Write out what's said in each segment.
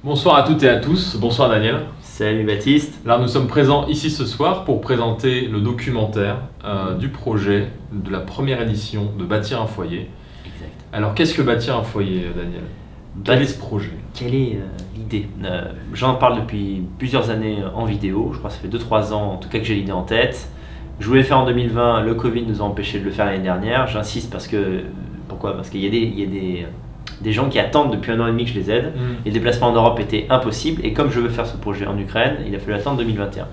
Bonsoir à toutes et à tous, bonsoir Daniel. Salut Baptiste. Alors nous sommes présents ici ce soir pour présenter le documentaire du projet de la première édition de Bâtir un foyer. Exact. Alors qu'est-ce que Bâtir un foyer, Daniel? Quel est ce projet? Quelle est l'idée? J'en parle depuis plusieurs années en vidéo, je crois que ça fait 2-3 ans en tout cas que j'ai l'idée en tête. Je voulais le faire en 2020, le Covid nous a empêché de le faire l'année dernière. J'insiste parce que... Pourquoi? Parce qu'il y a des gens qui attendent depuis 1 an et demi que je les aide. Les déplacements en Europe étaient impossibles et comme je veux faire ce projet en Ukraine, il a fallu attendre 2021.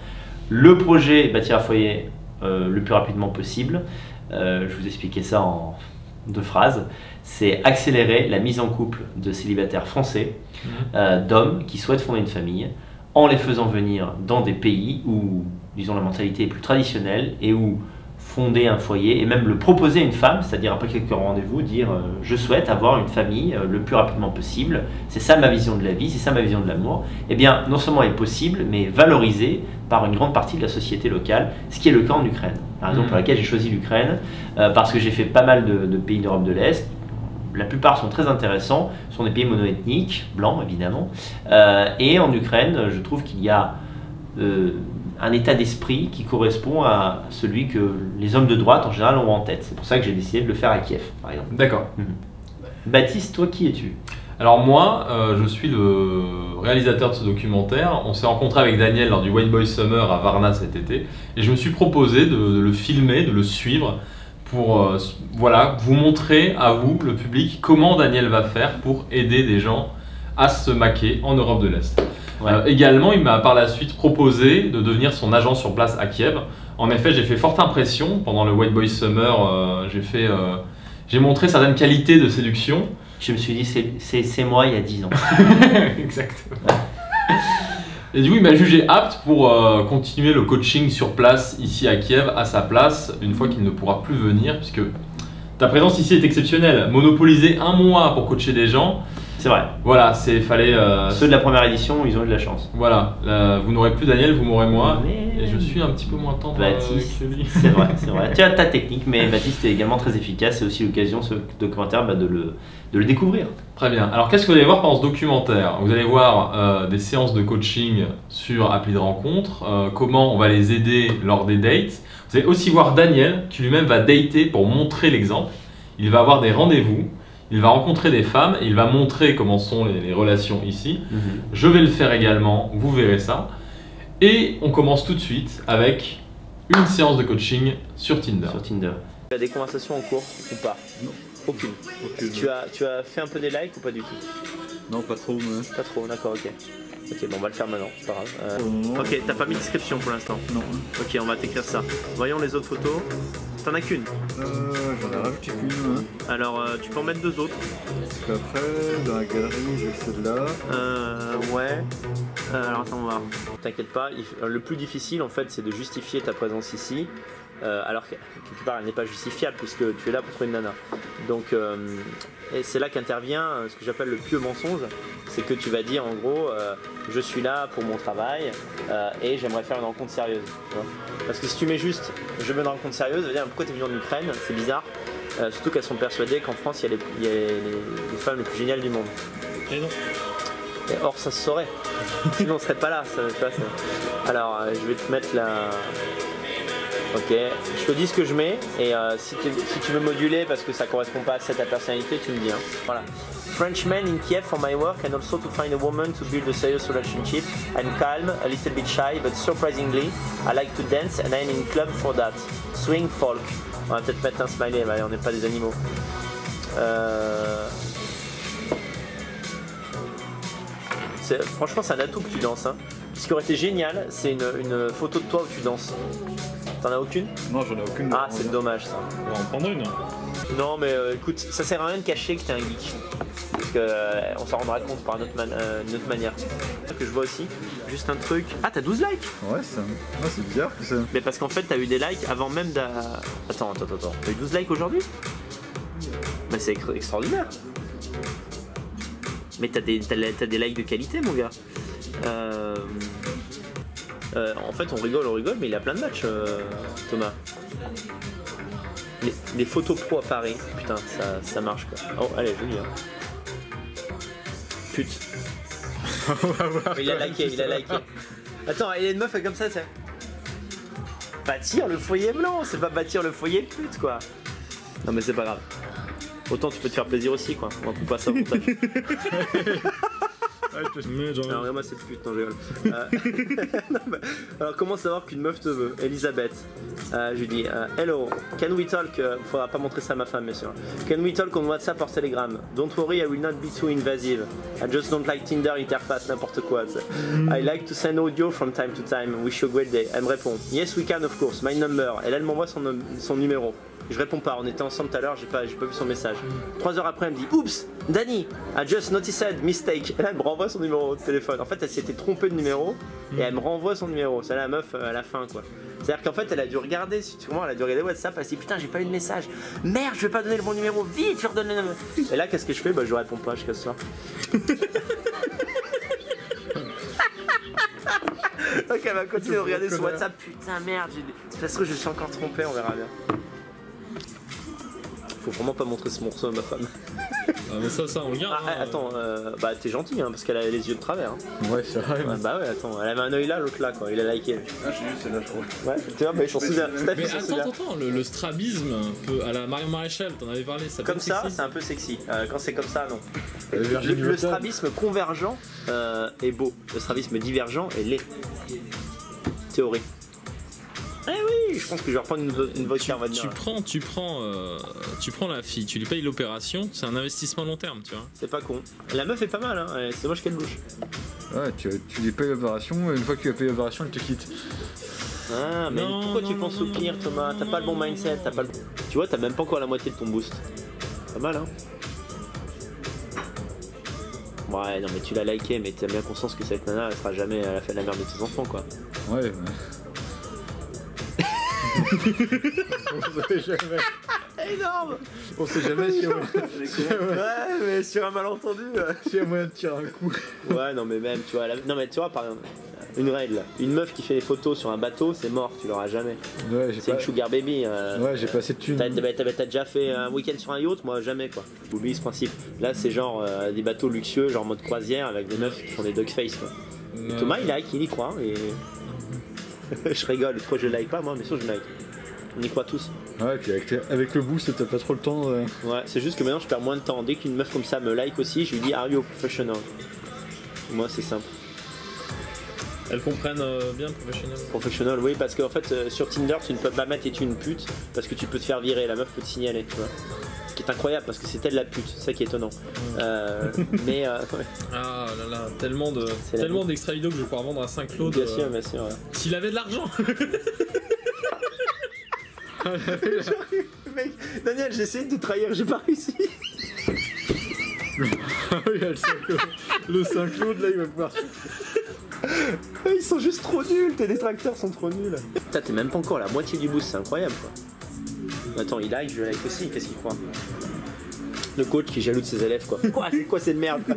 Le projet Bâtir un foyer le plus rapidement possible, je vous expliquais ça en 2 phrases, c'est accélérer la mise en couple de célibataires français, d'hommes qui souhaitent fonder une famille, en les faisant venir dans des pays où, disons, la mentalité est plus traditionnelle et où fonder un foyer et même le proposer à une femme, c'est-à-dire après quelques rendez-vous, dire je souhaite avoir une famille le plus rapidement possible, c'est ça ma vision de la vie, c'est ça ma vision de l'amour, et bien non seulement est possible, mais valorisé par une grande partie de la société locale, ce qui est le cas en Ukraine. La raison pour laquelle j'ai choisi l'Ukraine, parce que j'ai fait pas mal de pays d'Europe de l'Est. La plupart sont très intéressants, ce sont des pays monoethniques, blancs évidemment, et en Ukraine, je trouve qu'il y a un état d'esprit qui correspond à celui que les hommes de droite en général ont en tête. C'est pour ça que j'ai décidé de le faire à Kiev, par exemple. D'accord. Baptiste, toi qui es-tu? Alors moi, je suis le réalisateur de ce documentaire. On s'est rencontré avec Daniel lors du White Boy Summer à Varna cet été et je me suis proposé de le filmer, de le suivre pour voilà, vous montrer à vous, le public, comment Daniel va faire pour aider des gens à se maquer en Europe de l'Est. Ouais. Également, il m'a par la suite proposé de devenir son agent sur place à Kiev. En effet, j'ai fait forte impression pendant le White Boy Summer. J'ai montré certaines qualités de séduction. Je me suis dit, c'est moi il y a 10 ans. Exactement. Et du coup, il m'a jugé apte pour continuer le coaching sur place ici à Kiev, à sa place, une fois qu'il ne pourra plus venir, puisque ta présence ici est exceptionnelle. Monopoliser 1 mois pour coacher des gens. C'est vrai. Voilà, fallait... Ceux de la première édition, ils ont eu de la chance. Voilà, vous n'aurez plus Daniel, vous m'aurez moi. Et je suis un petit peu moins tendre Baptiste, que lui. C'est vrai, c'est vrai. Tu as ta technique, mais Baptiste est également très efficace. C'est aussi l'occasion, ce documentaire, de le découvrir. Très bien. Alors, qu'est-ce que vous allez voir pendant ce documentaire? Vous allez voir des séances de coaching sur appli de rencontre, comment on va les aider lors des dates. Vous allez aussi voir Daniel, qui lui-même va dater pour montrer l'exemple. Il va avoir des rendez-vous. Il va rencontrer des femmes et il va montrer comment sont les relations ici. Je vais le faire également, vous verrez ça. Et on commence tout de suite avec une séance de coaching sur Tinder. Tu as des conversations en cours ou pas? Non. Aucune. Tu as fait un peu des likes ou pas du tout? Non, pas trop. Mais... Pas trop, d'accord, ok. Ok, bon, on va le faire maintenant, c'est pas grave. Ok, t'as pas mis de description pour l'instant? Non. Ok, on va t'écrire ça. Voyons les autres photos. T'en as qu'une? J'en ai rajouté qu'une. Alors, tu peux en mettre 2 autres. Parce qu'après, dans la galerie, j'ai celle-là. Ouais. Alors, attends, on va voir. T'inquiète pas, le plus difficile, en fait, c'est de justifier ta présence ici. Alors que quelque part elle n'est pas justifiable puisque tu es là pour trouver une nana. Donc et c'est là qu'intervient ce que j'appelle le pieux mensonge, c'est que tu vas dire en gros je suis là pour mon travail et j'aimerais faire une rencontre sérieuse. Tu vois, parce que si tu mets juste je veux une rencontre sérieuse, ça veut dire pourquoi tu es venu en Ukraine, c'est bizarre. Surtout qu'elles sont persuadées qu'en France il y a les femmes les plus géniales du monde. Et non. Et or ça se saurait, sinon on serait pas là. Alors je vais te mettre la... Ok, je te dis ce que je mets et si tu veux moduler parce que ça correspond pas à ta personnalité, tu me dis. Hein. Voilà. Frenchman in Kiev for my work and also to find a woman to build a serious relationship. I'm calm, a little bit shy, but surprisingly, I like to dance and I'm in club for that. Swing folk. On va peut-être mettre un smiley, mais on n'est pas des animaux. Franchement, c'est un atout que tu danses. Hein. Ce qui aurait été génial, c'est une photo de toi où tu danses. T'en as aucune? Non, j'en ai aucune. Ah, c'est dommage ça. On va en prendre une. Non, mais écoute, ça sert à rien de cacher que t'es un geek. Parce qu'on s'en rendra compte par une autre manière. Que je vois aussi, juste un truc. Ah, t'as 12 likes? Ouais, c'est bizarre que ça. Mais parce qu'en fait, t'as eu des likes avant même d'a... Attends. T'as eu 12 likes aujourd'hui? Mais c'est extraordinaire. Mais t'as des likes de qualité, mon gars. En fait, on rigole, mais il a plein de matchs, Thomas. Les photos pro à Paris, putain, ça marche quoi. Oh, allez, joli. Hein. Pute. Mais il a liké. Attends, il y a une meuf comme ça, c'est. Bâtir le foyer blanc, c'est pas bâtir le foyer pute quoi. Non mais c'est pas grave. Autant tu peux te faire plaisir aussi quoi. On coupe pas ça au montage. Alors moi c'est pute, non je rigole. Alors comment savoir qu'une meuf te veut? Elisabeth. Je lui dis hello, can we talk? Faudra pas montrer ça à ma femme bien sûr. Can we talk on WhatsApp or Telegram? Don't worry, I will not be too invasive. I just don't like Tinder interface, n'importe quoi. I like to send audio from time to time. Wish you a great day. Elle me répond yes we can of course, my number. Et là elle m'envoie son numéro. Je réponds pas, on était ensemble tout à l'heure, j'ai pas vu son message. 3 heures après elle me dit oups, Danny, I just noticed mistake. Et là elle me renvoie son numéro de téléphone. En fait elle s'était trompée de numéro et elle me renvoie son numéro. C'est la meuf à la fin quoi. C'est-à-dire qu'en fait elle a dû regarder, sûrement elle a dû regarder WhatsApp, elle s'est dit putain j'ai pas eu de message. Merde je vais pas donner le bon numéro, vite je redonne le numéro. Et là qu'est-ce que je fais? Bah je réponds pas jusqu'à ce soir. Donc elle va continuer de regarder sur WhatsApp, putain merde, ça se trouve je suis encore trompé, on verra bien. Faut vraiment pas montrer ce morceau à ma femme. Ah mais ça on regarde. Attends, bah t'es gentil hein, parce qu'elle a les yeux de travers. Hein. Ouais c'est vrai. Bah ouais attends, elle avait un œil là, l'autre là quoi, il a liké. Ah j'ai vu celle-là je crois. Ouais, tu vois, mais je m'en souviens. Mais attends, le strabisme à la Marion Maréchal, t'en avais parlé, ça. Comme ça, c'est un peu sexy. Quand c'est comme ça, non. Le strabisme convergent est beau. Le strabisme divergent est laid. Théorie. Eh oui, je pense que je vais reprendre une vodka. Tu prends la fille, tu lui payes l'opération, c'est un investissement long terme, tu vois. C'est pas con. La meuf est pas mal, hein. C'est moche qu'elle bouge. Ouais, tu lui payes l'opération, et une fois que tu as payé l'opération, elle te quitte. Ah, mais pourquoi tu penses au pire, Thomas? T'as pas le bon mindset, Tu vois, t'as même pas encore la moitié de ton boost. Pas mal, hein. Ouais, non, mais tu l'as liké, mais t'as bien conscience que cette nana, elle sera jamais à la fin de la mère de tes enfants, quoi. Ouais, on sait jamais. Énorme. On sait jamais si on... Ouais, mais sur un malentendu. S'il y a moyen de tirer un coup. Ouais, non, mais même, tu vois, non, mais tu vois, par exemple, une règle, une meuf qui fait des photos sur un bateau, c'est mort, tu l'auras jamais. Ouais, c'est une sugar baby. Ouais, j'ai pas assez de thunes. T'as déjà fait un week-end sur un yacht? Moi, jamais, quoi. J'oublie ce principe. Là, c'est genre des bateaux luxueux, genre mode croisière, avec des meufs qui font des dogface, quoi. Et Thomas, il like, il y croit, et... Je rigole, pourquoi je like pas, moi, mais sûr, je like. On y croit tous. Ouais, et puis avec le boost, t'as pas trop le temps. Ouais, c'est juste que maintenant, je perds moins de temps. Dès qu'une meuf comme ça me like aussi, je lui dis, are you professional? Moi, c'est simple. Elles comprennent bien professionnel. Professionnel, oui, parce qu'en fait, sur Tinder, tu ne peux pas mettre es-tu une pute, parce que tu peux te faire virer, la meuf peut te signaler, tu vois. Ce qui est incroyable, parce que c'est elle la pute, c'est ça qui est étonnant. Mais, ouais. Ah là là, tellement d'extra vidéo que je vais pouvoir vendre à Saint-Claude. Bien sûr, bien sûr. Ouais. S'il avait de l'argent. Mec, Daniel, j'ai essayé de te trahir, j'ai pas réussi. Ah oui, il y a le Saint-Claude, là, il va pouvoir... Ils sont juste trop nuls, tes détracteurs sont trop nuls. Putain, t'es même pas encore à la moitié du boost, c'est incroyable quoi. Attends, il like, je like aussi, qu'est-ce qu'il croit? Le coach qui est jaloux de ses élèves quoi. Quoi cette merde quoi.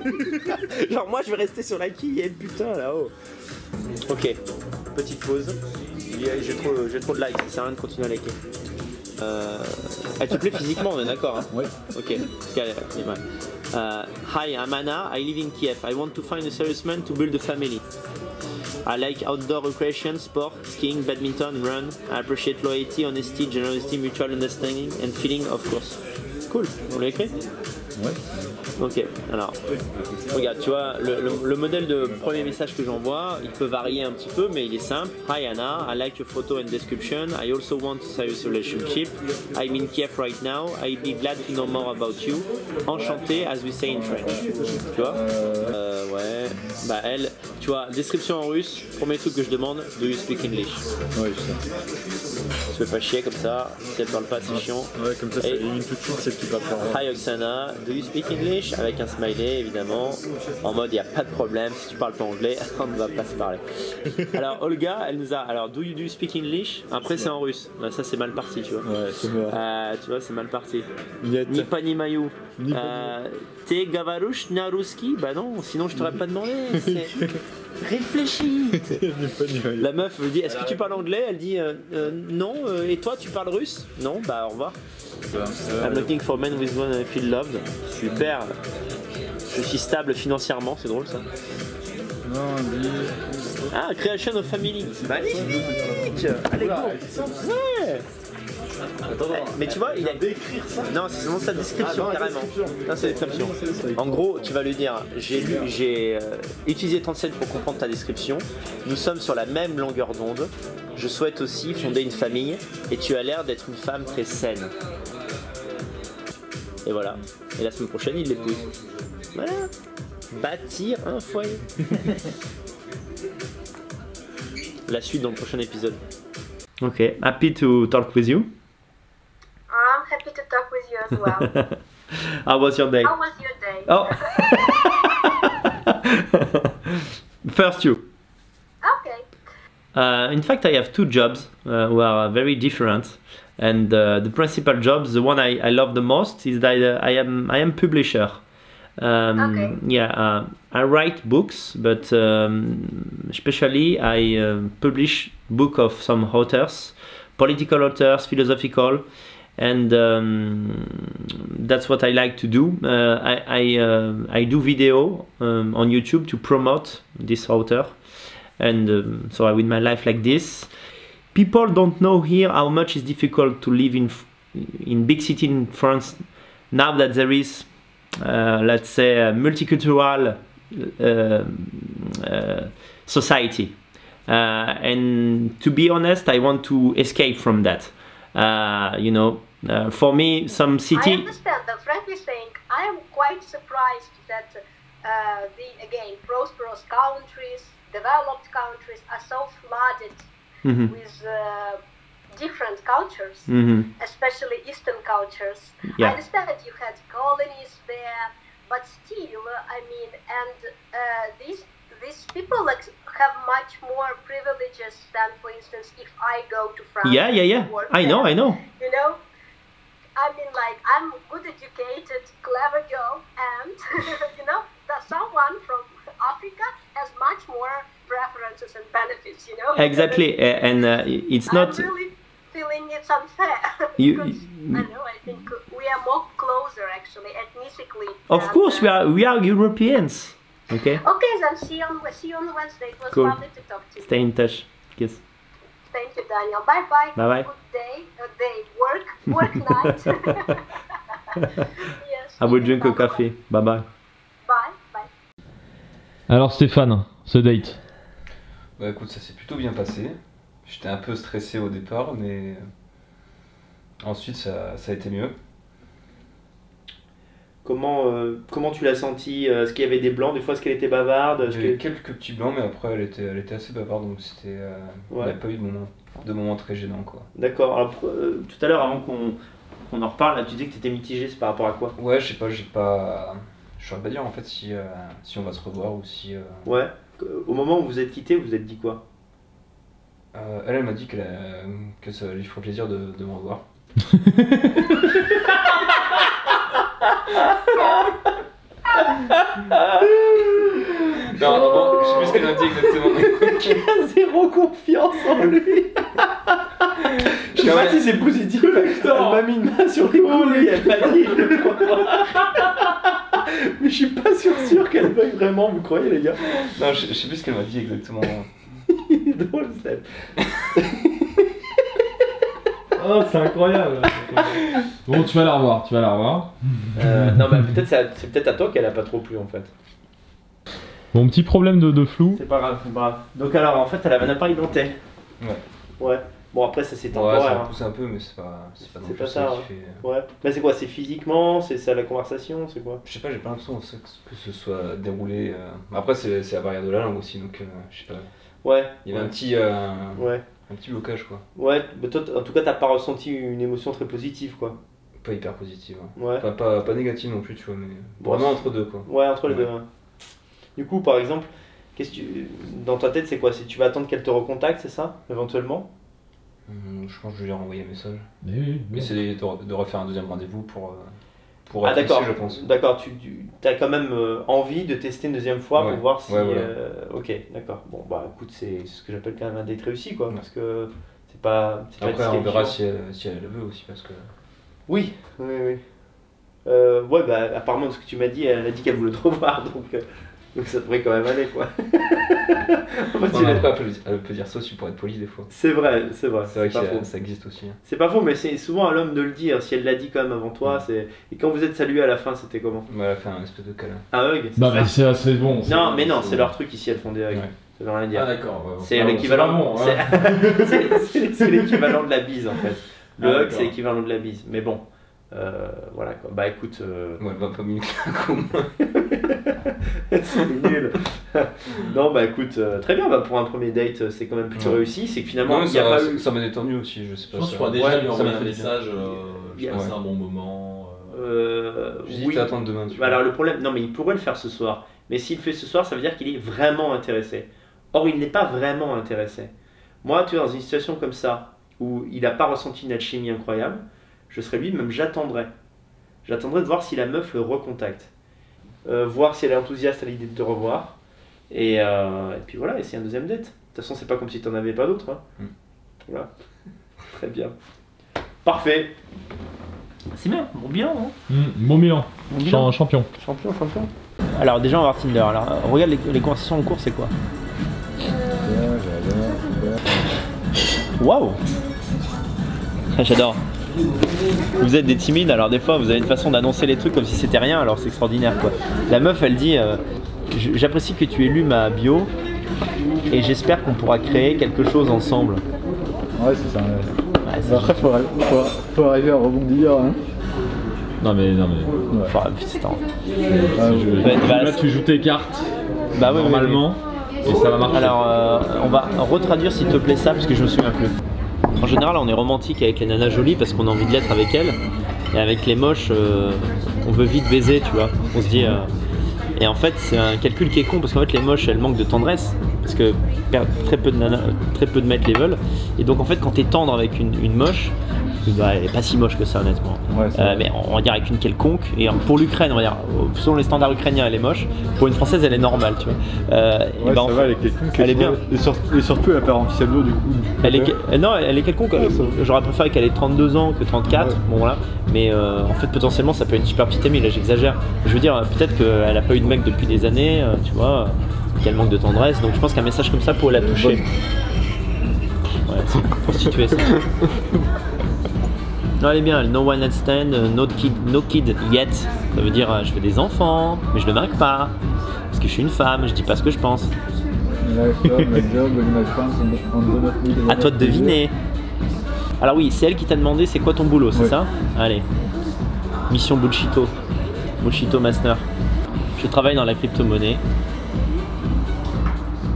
Genre moi je vais rester sur la quille et putain là-haut. Ok, petite pause. J'ai trop de likes, ça sert à rien de continuer à liker. Elle te plaît physiquement, on est d'accord hein? Ouais. Ok, hi, I'm Anna, I live in Kiev. I want to find a serious man to build a family. I like outdoor recreation, sport, skiing, badminton, run. I appreciate loyalty, honesty, generosity, mutual understanding and feeling of course. Cool, on l'a écrit? Ouais. Ok, alors, regarde, tu vois, le modèle de premier message que j'envoie, il peut varier un petit peu, mais il est simple. Hi Anna, I like your photo and description. I also want a serious relationship. I'm in Kiev right now. I'd be glad to know more about you. Enchanté, as we say in French. Tu vois ouais. Bah elle, tu vois, description en russe, premier truc que je demande, do you speak English? Ouais, je sais. Tu fais pas chier comme ça, si elle parle pas, c'est chiant. Ouais, comme ça, ça élimine tout de suite celle qui parle pas. Hi Oksana, do you speak English? Avec un smiley évidemment, en mode il n'y a pas de problème, si tu parles pas anglais, on ne va pas se parler. Alors Olga, elle nous a, alors do you speak English? Après c'est en russe, ça c'est mal parti tu vois. Ouais, c'est vrai. Tu vois, c'est mal parti. Ni pas ni maillot. T'es gavarush na ruski? Bah non, sinon je t'aurais pas demandé. Réfléchis. La meuf me dit, est-ce que tu parles anglais? Elle dit non. Et toi tu parles russe? Non, bah au revoir. I'm looking for men with one I feel loved. Super. Je suis stable financièrement, c'est drôle ça. Non, lui. Ah, Creation of Family. Magnifique. Allez, go. Ouais. Mais tu vois, il a d'écrire ça. Non, c'est seulement sa description carrément. Non, c'est la description. En gros, tu vas lui dire j'ai utilisé 37 pour comprendre ta description. Nous sommes sur la même longueur d'onde. Je souhaite aussi fonder une famille et tu as l'air d'être une femme très saine. Et voilà. Et la semaine prochaine, il l'épouse. Voilà. Bâtir un foyer. La suite dans le prochain épisode. Ok, happy to talk with you. I'm happy to talk with you as well. How was your day? How was your day? Oh. First you. Okay. In fact, I have two jobs who are very different, and the principal job, the one I love the most, is that I am publisher. Okay. Yeah, I write books, but especially I publish book of some authors, political authors, philosophical, and that's what I like to do. I do video on YouTube to promote this author, and so I win my life like this. People don't know here how much it's difficult to live in big city in France now that there is let's say a multicultural society, and to be honest, I want to escape from that. You know, for me, some city. I understand that. Frankly saying, I am quite surprised that the again prosperous countries, developed countries, are so flooded with different cultures, especially Eastern cultures. Yeah. I understand that you had colonies there, but still, I mean, and these people like have much more privileges than, for instance, if I go to France. Yeah. to work I know. there. You know, I mean, like I'm good educated, clever girl, and you know, that someone from Africa has much more preferences and benefits. You know. Exactly, and it's not. I'm really feeling it's unfair. You- because I know. I think we are more closer, actually, ethnically. Of than, course, we are Europeans. Okay. Okay, then see you on Wednesday. It was Cool. lovely to talk to you. Stay in touch. Kiss. Thank you, Daniel. Bye bye. Bye-bye. Good day. Work night. Yes. I will drink a bye-bye. coffee. Bye bye. Bye. Alors Stéphane, ce date. Bah écoute, ça s'est plutôt bien passé. J'étais un peu stressé au départ, mais ensuite ça a été mieux. Comment tu l'as senti? Est-ce qu'il y avait des blancs? Des fois, est-ce qu'elle était bavarde? Il y avait quelques petits blancs, mais après elle était assez bavarde, donc c'était, il n'y Ouais. a pas eu de moment très gênant, quoi. D'accord. Alors, tout à l'heure, avant qu'on en reparle, là, tu disais que tu étais mitigé, c'est par rapport à quoi? Ouais, je sais pas, je saurais pas dire en fait si on va se revoir ou si. Ouais. Au moment où vous êtes quittés, vous vous êtes dit quoi? Elle m'a dit que ça lui ferait plaisir de me revoir. Non, bon, je sais plus ce qu'elle m'a dit exactement. Qui a zéro confiance en lui. Je sais pas si c'est positif. Elle m'a mis une main sur les couilles, elle m'a dit je le crois pas. Mais je suis pas sûr qu'elle veuille vraiment, vous croyez les gars? Non, je sais plus ce qu'elle m'a dit exactement. Il est drôle Steph. Oh, c'est incroyable. Bon, tu vas la revoir. Non, mais peut-être c'est peut-être à toi qu'elle a pas trop plu en fait. Bon, petit problème de flou. C'est pas grave, c'est pas grave. Donc alors en fait elle avait un appareil denté. Ouais. Ouais. Bon après ça c'est Ouais, temporaire. ça hein. m'a poussé un peu, mais c'est pas non C'est plus pas ça, qui fait. Ouais. Mais c'est quoi? C'est physiquement? C'est ça la conversation? C'est quoi? Je sais pas, j'ai pas l'impression que ce soit déroulé. Après, c'est la barrière de la langue aussi, donc je sais pas. Ouais. Il y avait Ouais. un petit blocage, quoi. Ouais, mais toi en tout cas t'as pas ressenti une émotion très positive quoi. Pas hyper positif. Hein. Ouais. Pas négatif non plus, tu vois, mais Bon, vraiment entre deux, quoi. Ouais, entre les Ouais. deux. Hein. Du coup par exemple, dans ta tête c'est quoi? C'est tu vas attendre qu'elle te recontacte, c'est ça? Éventuellement? Je pense que je vais lui renvoyer un message. Mais oui, oui. Essayer de refaire un deuxième rendez-vous pour Ah être d'accord, fixé, je pense. d'accord, tu as quand même envie de tester une deuxième fois Ouais, pour voir si... ouais, voilà. Ok, d'accord. Bon bah écoute, c'est ce que j'appelle quand même un date réussi quoi, Ouais. parce que c'est pas Après, on verra disqualifiant. si elle le veut aussi, parce que. Oui. Ouais bah apparemment de ce que tu m'as dit, elle a dit qu'elle voulait te revoir, donc Donc ça devrait quand même aller quoi. Non, après, elle peut dire ça aussi pour être poli des fois. C'est vrai. C'est vrai pas faux. que ça existe aussi. Hein. C'est pas faux, mais c'est souvent à l'homme de le dire. Si elle l'a dit quand même avant toi, c'est. Et quand vous êtes salué à la fin, c'était comment? Elle a fait un espèce de câlin. Un hug. Non, mais c'est assez bon. Non, mais non, c'est leur truc ici, elles font des hugs. Ouais. Ça veut rien dire. Ah, d'accord. Ouais, C'est l'équivalent. C'est pas bon, hein. C'est l'équivalent de la bise en fait. Le hug, d'accord. c'est l'équivalent de la bise. Mais bon, voilà quoi. Bah écoute. Ouais, elle va pas mis une claque au moins. C'est nul. Non, bah écoute, très bien. Bah, pour un premier date, c'est quand même plutôt réussi. C'est que finalement, Non, il n'y a pas eu. ça m'a détendu aussi, je sais pas. Je pense qu'il ça. faudra déjà lui ça envoyer m'a un fait message. Je Ouais. passe un bon moment. J'hésite Oui. à attendre demain. Tu Bah, alors le problème, non mais il pourrait le faire ce soir. Mais s'il le fait ce soir, ça veut dire qu'il est vraiment intéressé. Or, il n'est pas vraiment intéressé. Moi, tu vois, dans une situation comme ça, où il n'a pas ressenti une alchimie incroyable, je serais lui, même j'attendrais. J'attendrais de voir si la meuf le recontacte. Voir si elle est enthousiaste à l'idée de te revoir. Et puis voilà, essayer un deuxième date. De toute façon, c'est pas comme si tu n'en avais pas d'autres. Hein. Voilà. Très bien. Parfait. C'est bien, bon bien. Hein. Bon bilan. Bon bilan. Champion. Champion. Alors déjà on va voir Tinder. Alors regarde les conversations en cours, c'est quoi? Waouh. J'adore. Vous êtes des timides, alors des fois vous avez une façon d'annoncer les trucs comme si c'était rien, alors c'est extraordinaire quoi. La meuf elle dit j'apprécie que tu aies lu ma bio et j'espère qu'on pourra créer quelque chose ensemble. Ouais, c'est ça. Ouais, c'est Après, faut arriver à rebondir. Hein. Non mais. Ouais. Enfin, putain. Ah, Là tu joues tes cartes Bah ouais, normalement et ça va marcher. Alors, on va retraduire s'il te plaît ça parce que je me souviens plus. En général, on est romantique avec les nanas jolies parce qu'on a envie de l'être avec elles. Et avec les moches, on veut vite baiser, tu vois. On se dit. Et en fait, c'est un calcul qui est con parce qu'en fait, les moches, elles manquent de tendresse. Parce que très peu de mecs les veulent. Et donc, en fait, quand t'es tendre avec une moche, bah, elle est pas si moche que ça, honnêtement. Ouais, mais on va dire avec une quelconque. Et pour l'Ukraine, on va dire, selon les standards ukrainiens, elle est moche. Pour une française, elle est normale, tu vois. ouais, et ben, ça va, elle est quelconque. elle est bien. Et surtout, elle a pas anti-sabot du coup. Non, elle est quelconque. J'aurais préféré qu'elle ait 32 ans que 34. Ouais. Bon, voilà. Mais en fait, potentiellement, ça peut être une super petite amie. Là, j'exagère. Je veux dire, peut-être qu'elle a pas eu de mec depuis des années, tu vois, qu'elle manque de tendresse. Donc, je pense qu'un message comme ça pourrait la toucher. Ouais, c'est prostituée, ça. Non, elle est bien, no one night stand, no kid yet. Ça veut dire je veux des enfants, mais je ne marque pas. Parce que je suis une femme, je dis pas ce que je pense. À toi de deviner. Alors oui, c'est elle qui t'a demandé c'est quoi ton boulot, c'est ça? Allez. Mission Bullshito. Bullshito Master. Je travaille dans la crypto-monnaie.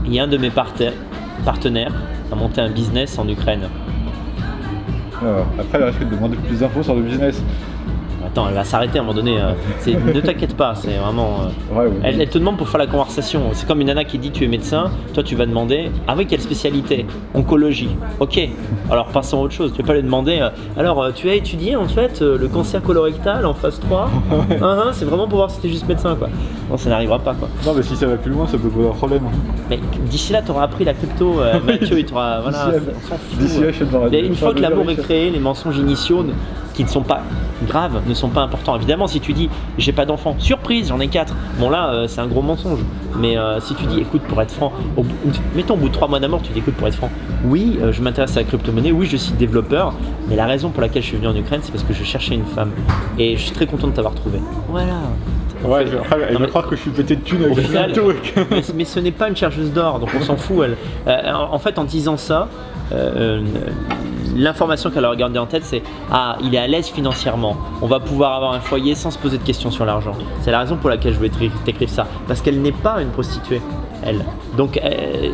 Il y a un de mes partenaires a monté un business en Ukraine. Alors, après, elle risque de demander plus d'infos sur le business. Attends, elle va s'arrêter à un moment donné. Ne t'inquiète pas, c'est vraiment. Elle te demande pour faire la conversation. C'est comme une nana qui dit tu es médecin, toi tu vas demander avec quelle spécialité? Oncologie. Ok. Alors passons à autre chose. Tu vas pas lui demander. Alors tu as étudié en fait le cancer colorectal en phase 3. C'est vraiment pour voir si t'es juste médecin quoi. Non, ça n'arrivera pas quoi. Non, mais si ça va plus loin, ça peut poser un problème. Mais d'ici là, tu auras appris la crypto. Mathieu, il t'aura. Voilà. D'ici là, je te une fois que l'amour est créé, les mensonges initiaux qui ne sont pas graves, ne sont pas importants. Évidemment, si tu dis j'ai pas d'enfant, surprise, j'en ai 4. Bon là, c'est un gros mensonge. Mais si tu dis écoute, pour être franc, mettons au bout de 3 mois d'amour, tu dis écoute, pour être franc, oui, je m'intéresse à la crypto-monnaie, oui, je suis développeur, mais la raison pour laquelle je suis venu en Ukraine, c'est parce que je cherchais une femme. Et je suis très content de t'avoir trouvé. Voilà. Ouais, elle va croire que je suis pété de thunes avec au final, crypto. mais ce n'est pas une chercheuse d'or, donc on s'en fout. En fait, en disant ça, l'information qu'elle a regardée en tête, c'est ah, il est à l'aise financièrement. On va pouvoir avoir un foyer sans se poser de questions sur l'argent. C'est la raison pour laquelle je voulais t'écrire ça, parce qu'elle n'est pas une prostituée, elle. Donc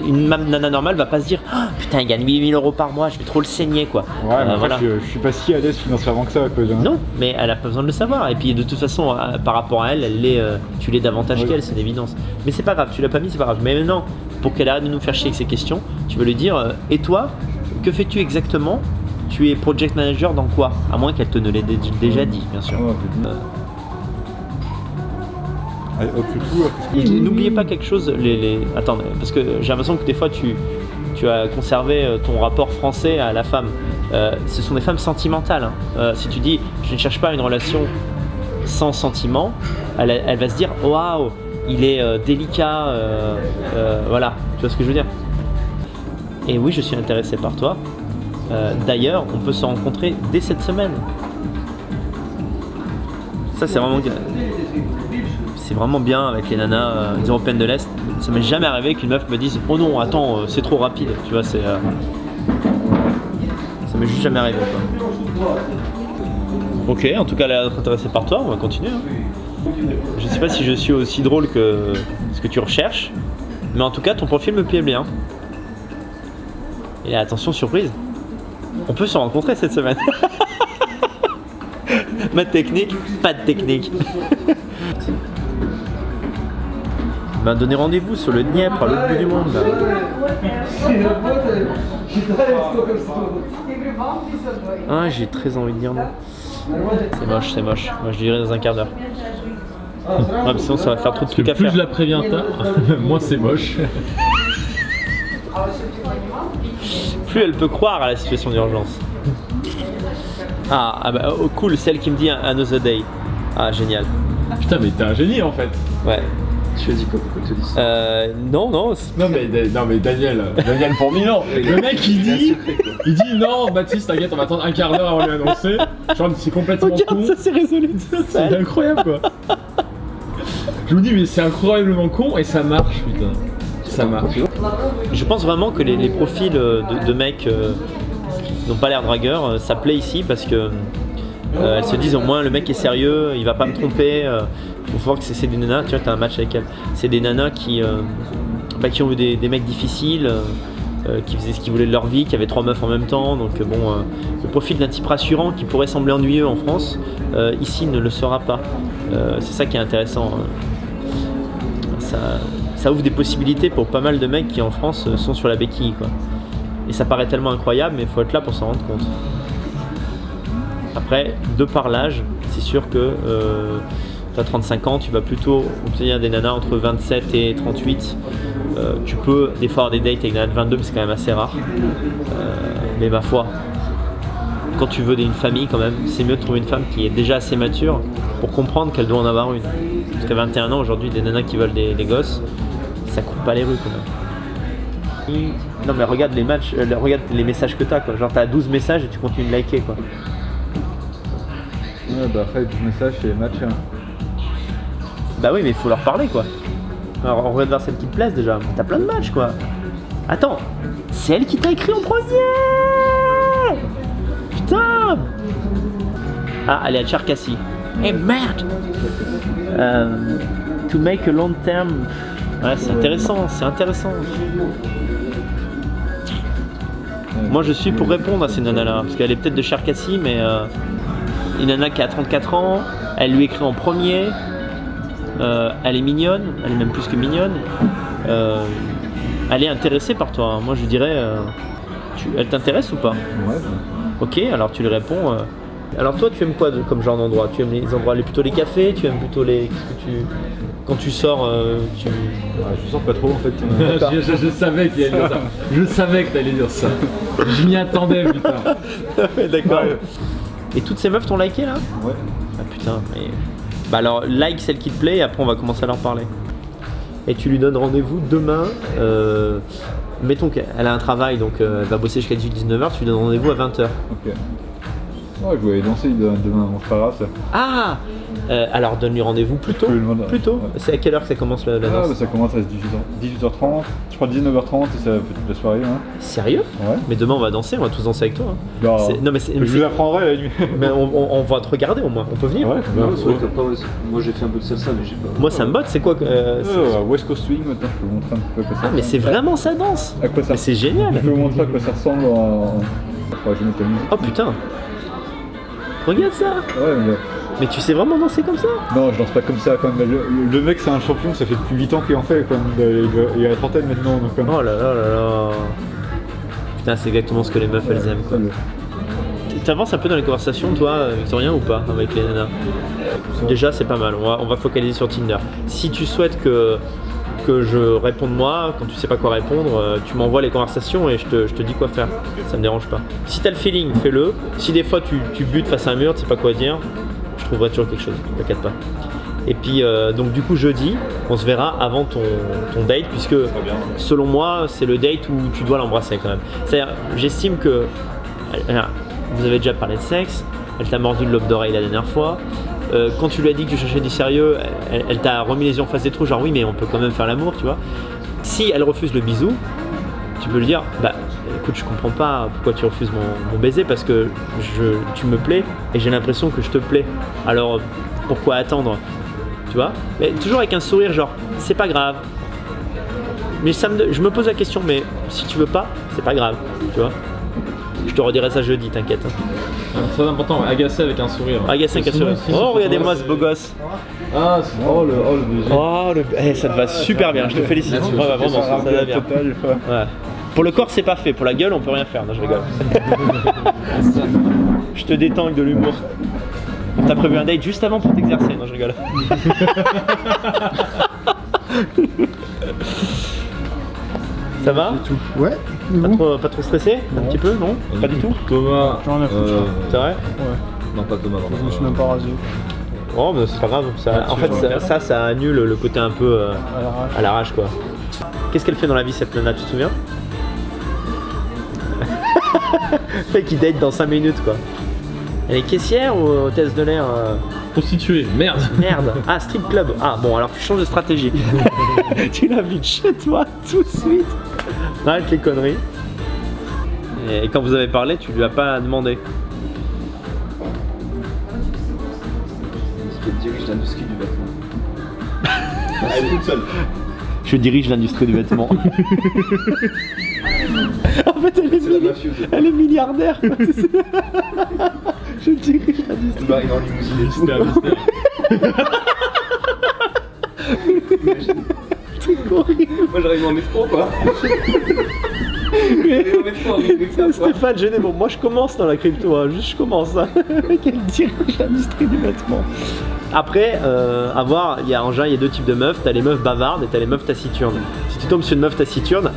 une nana normale va pas se dire oh, putain, il gagne 8000 € par mois, je vais trop le saigner quoi. Ouais, mais voilà. je suis pas si à l'aise financièrement que ça à cause. Non, mais elle a pas besoin de le savoir. Et puis de toute façon, par rapport à elle, tu l'es davantage qu'elle, c'est une évidence. Mais c'est pas grave, tu l'as pas mis, c'est pas grave. Mais maintenant, pour qu'elle arrête de nous faire chier avec ces questions, tu veux lui dire et toi, que fais-tu exactement? Tu es project manager dans quoi? À moins qu'elle te ne l'ait déjà dit, bien sûr. N'oubliez pas quelque chose, attends, parce que j'ai l'impression que des fois tu as conservé ton rapport français à la femme. Ce sont des femmes sentimentales. Hein. Si tu dis je ne cherche pas une relation sans sentiment, elle va se dire waouh, il est délicat, voilà, tu vois ce que je veux dire. Et oui, je suis intéressé par toi. D'ailleurs, on peut se rencontrer dès cette semaine. Ça, c'est vraiment bien avec les nanas européennes de l'Est. Ça m'est jamais arrivé qu'une meuf me dise oh non, attends, c'est trop rapide. Tu vois, ça m'est juste jamais arrivé, quoi. Ok, en tout cas, elle a l'air intéressée par toi, on va continuer. Hein. Je sais pas si je suis aussi drôle que ce que tu recherches, mais en tout cas, ton profil me plaît bien. Et attention, surprise, on peut se rencontrer cette semaine. Ma technique, pas de technique. M'a donné rendez-vous sur le Dniepr à l'autre bout du monde. Ah, j'ai très envie de dire non. C'est moche, c'est moche. Moi je dirais dans un quart d'heure. Ouais, mais sinon ça va faire trop de trucs à faire. Plus je la préviens tard, moins c'est moche. Plus elle peut croire à la situation d'urgence. Ah bah oh, cool, celle qui me dit another day. Ah génial. Putain mais t'es un génie en fait. Ouais. Tu as dit quoi pour que tu te dises non. Non mais Daniel Fourmillant, le mec il dit non Baptiste t'inquiète on va attendre un quart d'heure avant de l'annoncer. Genre c'est complètement con. Ça c'est résolu. C'est incroyable quoi. Je vous dis mais c'est incroyablement con et ça marche putain. Ça marche. Je pense vraiment que les profils de mecs qui n'ont pas l'air dragueurs, ça plaît ici parce que elles se disent au moins le mec est sérieux, il va pas me tromper. Faut voir que c'est des nanas, tu vois, t'as un match avec elles. C'est des nanas qui ont eu des mecs difficiles, qui faisaient ce qu'ils voulaient de leur vie, qui avaient 3 meufs en même temps. Donc bon, le profil d'un type rassurant qui pourrait sembler ennuyeux en France, ici ne le sera pas. C'est ça qui est intéressant. Ça ouvre des possibilités pour pas mal de mecs qui en France sont sur la béquille, quoi. Et ça paraît tellement incroyable, mais il faut être là pour s'en rendre compte. Après, de par l'âge, c'est sûr que tu as 35 ans, tu vas plutôt obtenir des nanas entre 27 et 38. Tu peux des fois avoir des dates avec des nanas de 22, mais c'est quand même assez rare. Mais ma foi, quand tu veux une famille quand même, c'est mieux de trouver une femme qui est déjà assez mature pour comprendre qu'elle doit en avoir une. Parce qu'à 21 ans aujourd'hui, des nanas qui veulent des gosses, ça court pas les rues quand même. Non mais regarde les matchs, regarde les messages que t'as quoi. Genre t'as 12 messages et tu continues de liker quoi. Ouais bah après 12 messages c'est les matchs. Hein. Bah oui mais il faut leur parler quoi. Alors on regarde vers celles qui te plaisent déjà. T'as plein de matchs quoi. Attends, c'est elle qui t'a écrit en premier. Putain. Ah elle est à Tcherkassy. Eh merde. To make a long term. Ouais c'est intéressant, c'est intéressant. Moi je suis pour répondre à ces nanas là, parce qu'elle est peut-être de Tcherkassy mais une nana qui a 34 ans, elle lui écrit en premier, elle est mignonne, elle est même plus que mignonne, elle est intéressée par toi, moi je dirais, elle t'intéresse ou pas? Ouais. Ok, alors tu lui réponds, alors toi tu aimes quoi comme genre d'endroit? Tu aimes les endroits, plutôt les cafés, tu aimes plutôt les... Quand tu sors, tu... Ouais, je sors pas trop en fait. je savais qu'il allait dire ça. Je savais que t'allais dire ça. Je m'y attendais putain. D'accord. Ouais. Et toutes ces meufs t'ont liké là? Ouais. Ah putain, mais... Bah alors like celle qui te plaît et après on va commencer à leur parler. Et tu lui donnes rendez-vous demain, mettons qu'elle a un travail donc elle va bosser jusqu'à 18-19h, tu lui donnes rendez-vous à 20h. Ok. Ouais, je vais aller danser demain, bon, c'est pas grave ça. Ah alors donne-lui rendez-vous plus tôt. Plus tôt. Ouais. C'est à quelle heure que ça commence la danse? Bah, ça commence à 18h30, je crois 19h30 et ça fait toute la soirée. Hein. Sérieux? Ouais. Mais demain on va danser, on va tous danser avec toi. Hein. Bah, non, mais je vous apprendrai la nuit. Mais on va te regarder au moins, on peut venir? Ouais, moi j'ai fait un peu de salsa mais j'ai pas... Moi ça me botte, c'est quoi West Coast Swing maintenant, je peux vous montrer un peu quoi ça. Ah mais c'est vraiment sa danse. À quoi ça? Mais c'est génial. Je peux vous montrer à quoi ça ressemble en... je vais mettre la musique. Oh putain. Regarde ça. Ouais mais tu sais vraiment danser comme ça? Non, je danse pas comme ça quand même. Le mec c'est un champion, ça fait depuis 8 ans qu'il en fait quand même. Il a la trentaine maintenant donc Oh là là là là. Putain c'est exactement ce que les meufs elles aiment quoi. T'avances un peu dans les conversations toi Victorien ou pas avec les nanas? Déjà c'est pas mal, on va focaliser sur Tinder. Si tu souhaites que je réponde moi, quand tu sais pas quoi répondre, tu m'envoies les conversations et je te dis quoi faire, ça me dérange pas. Si t'as le feeling, fais-le. Si des fois tu butes face à un mur, tu sais pas quoi dire, je trouverai toujours quelque chose, t'inquiète pas. Et puis donc du coup jeudi, on se verra avant ton date, puisque selon moi c'est le date où tu dois l'embrasser quand même. C'est-à-dire, j'estime que vous avez déjà parlé de sexe, elle t'a mordu le lobe d'oreille la dernière fois. Quand tu lui as dit que tu cherchais du sérieux, elle t'a remis les yeux en face des trous, genre oui mais on peut quand même faire l'amour, tu vois. Si elle refuse le bisou, tu peux lui dire bah écoute, je comprends pas pourquoi tu refuses mon baiser, parce que tu me plais et j'ai l'impression que je te plais. Alors pourquoi attendre, tu vois? Mais toujours avec un sourire, genre c'est pas grave. Mais je me pose la question, mais si tu veux pas, c'est pas grave, tu vois? Je te redirai ça jeudi, t'inquiète. Très important, agacer avec un sourire. Agacer avec un sourire. Oh, regardez-moi ce beau gosse. Ah, c'est le BG. Ça te va super bien, je te félicite. Ouais, vraiment, ça va bien. Ouais. Pour le corps, c'est pas fait. Pour la gueule, on peut rien faire. Non, je rigole. Je te détends avec de l'humour. On t'a prévu un date juste avant pour t'exercer. Non, je rigole. Ça va? Ouais. Pas trop stressé? Un petit peu? Non? Pas du tout? Thomas. C'est vrai? Ouais. Non, pas Thomas. Je me suis même pas rasé. Oh, mais c'est pas grave. En fait, ça annule le côté un peu à l'arrache, quoi. Qu'est-ce qu'elle fait dans la vie, cette nana, tu te souviens? Le mec qui date dans 5 minutes, quoi. Elle est caissière ou hôtesse de l'air? Prostituée, merde. Merde. Ah, strip club. Ah bon, alors tu changes de stratégie. Tu l'invites chez toi tout de suite. Arrête les conneries. Et quand vous avez parlé, tu lui as pas demandé. Je dirige l'industrie du vêtement. Elle est toute seule. Je dirige l'industrie du vêtement. En fait, elle est milliardaire, quoi, tu sais. Je dirige l'industrie. Bah, il est en limousine. C'est horrible. Moi, j'arrive en métro, quoi. Stéphane Genet, bon, moi je commence dans la crypto, hein. Juste je commence. Hein. Elle dirige l'industrie du vêtement. Après, à voir, il y a deux types de meufs. T'as les meufs bavardes et t'as les meufs taciturnes. Si tu tombes sur une meuf taciturne,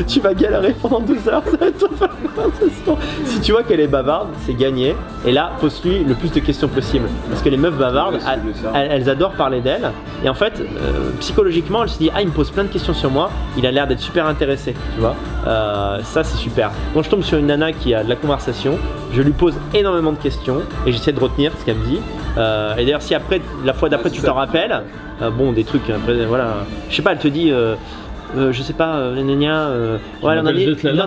tu vas galérer pendant 12 heures, ça va être ton conversation. Si tu vois qu'elle est bavarde, c'est gagné. Et là, pose-lui le plus de questions possible. Parce que les meufs bavardes, elles adorent parler d'elles. Et en fait, psychologiquement, elle se dit ah, il me pose plein de questions sur moi. Il a l'air d'être super intéressé, tu vois. Ça, c'est super. Quand je tombe sur une nana qui a de la conversation, je lui pose énormément de questions et j'essaie de retenir ce qu'elle me dit. Et d'ailleurs, si après, la fois d'après, tu t'en rappelles, bon, des trucs, après, voilà. Je sais pas, elle te dit. Je sais pas, ouais, l'an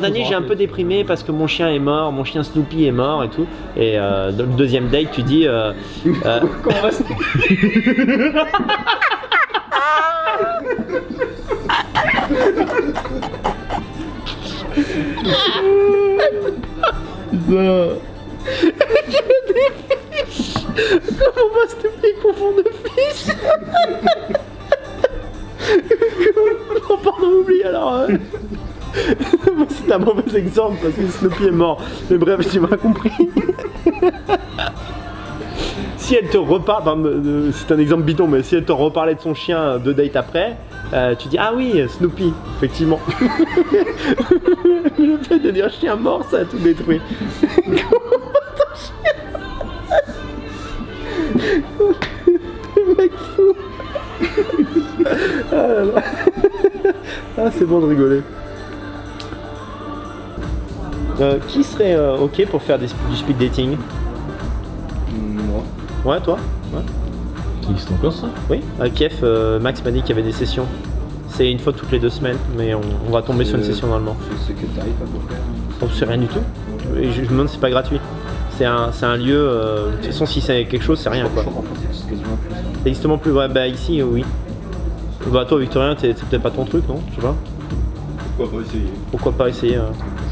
dernier j'ai un peu déprimé parce que mon chien est mort, mon chien Snoopy est mort et tout. Et dans le deuxième date, tu dis. Comment va se Comment va Snoopy confond de fiches? Non, pardon, oublie alors. C'est un mauvais exemple parce que Snoopy est mort. Mais bref, tu m'as compris. Si elle te reparle, c'est un exemple bidon, mais si elle te reparlait de son chien 2 dates après, tu dis ah oui, Snoopy, effectivement. Le fait de dire chien mort, ça a tout détruit. Mec fou. Ah, c'est bon de rigoler. Qui serait ok pour faire du speed dating? Moi. Ouais, toi? Ouais. Il existe encore ça? Oui, à Kiev, Max m'a dit qu'il y avait des sessions. C'est une fois toutes les 2 semaines, mais on va tomber sur une session normalement. C'est quel tarif à peu près? On sait rien du tout. Et je me demande si c'est pas gratuit. C'est un lieu, de toute façon si c'est quelque chose, c'est rien quoi. Je crois qu'en France c'est quasiment plus. C'est justement plus vrai, bah ici oui. Bah toi Victorien, c'est peut-être pas ton truc, non? Je sais pas. Pourquoi pas essayer? Pourquoi pas essayer? Je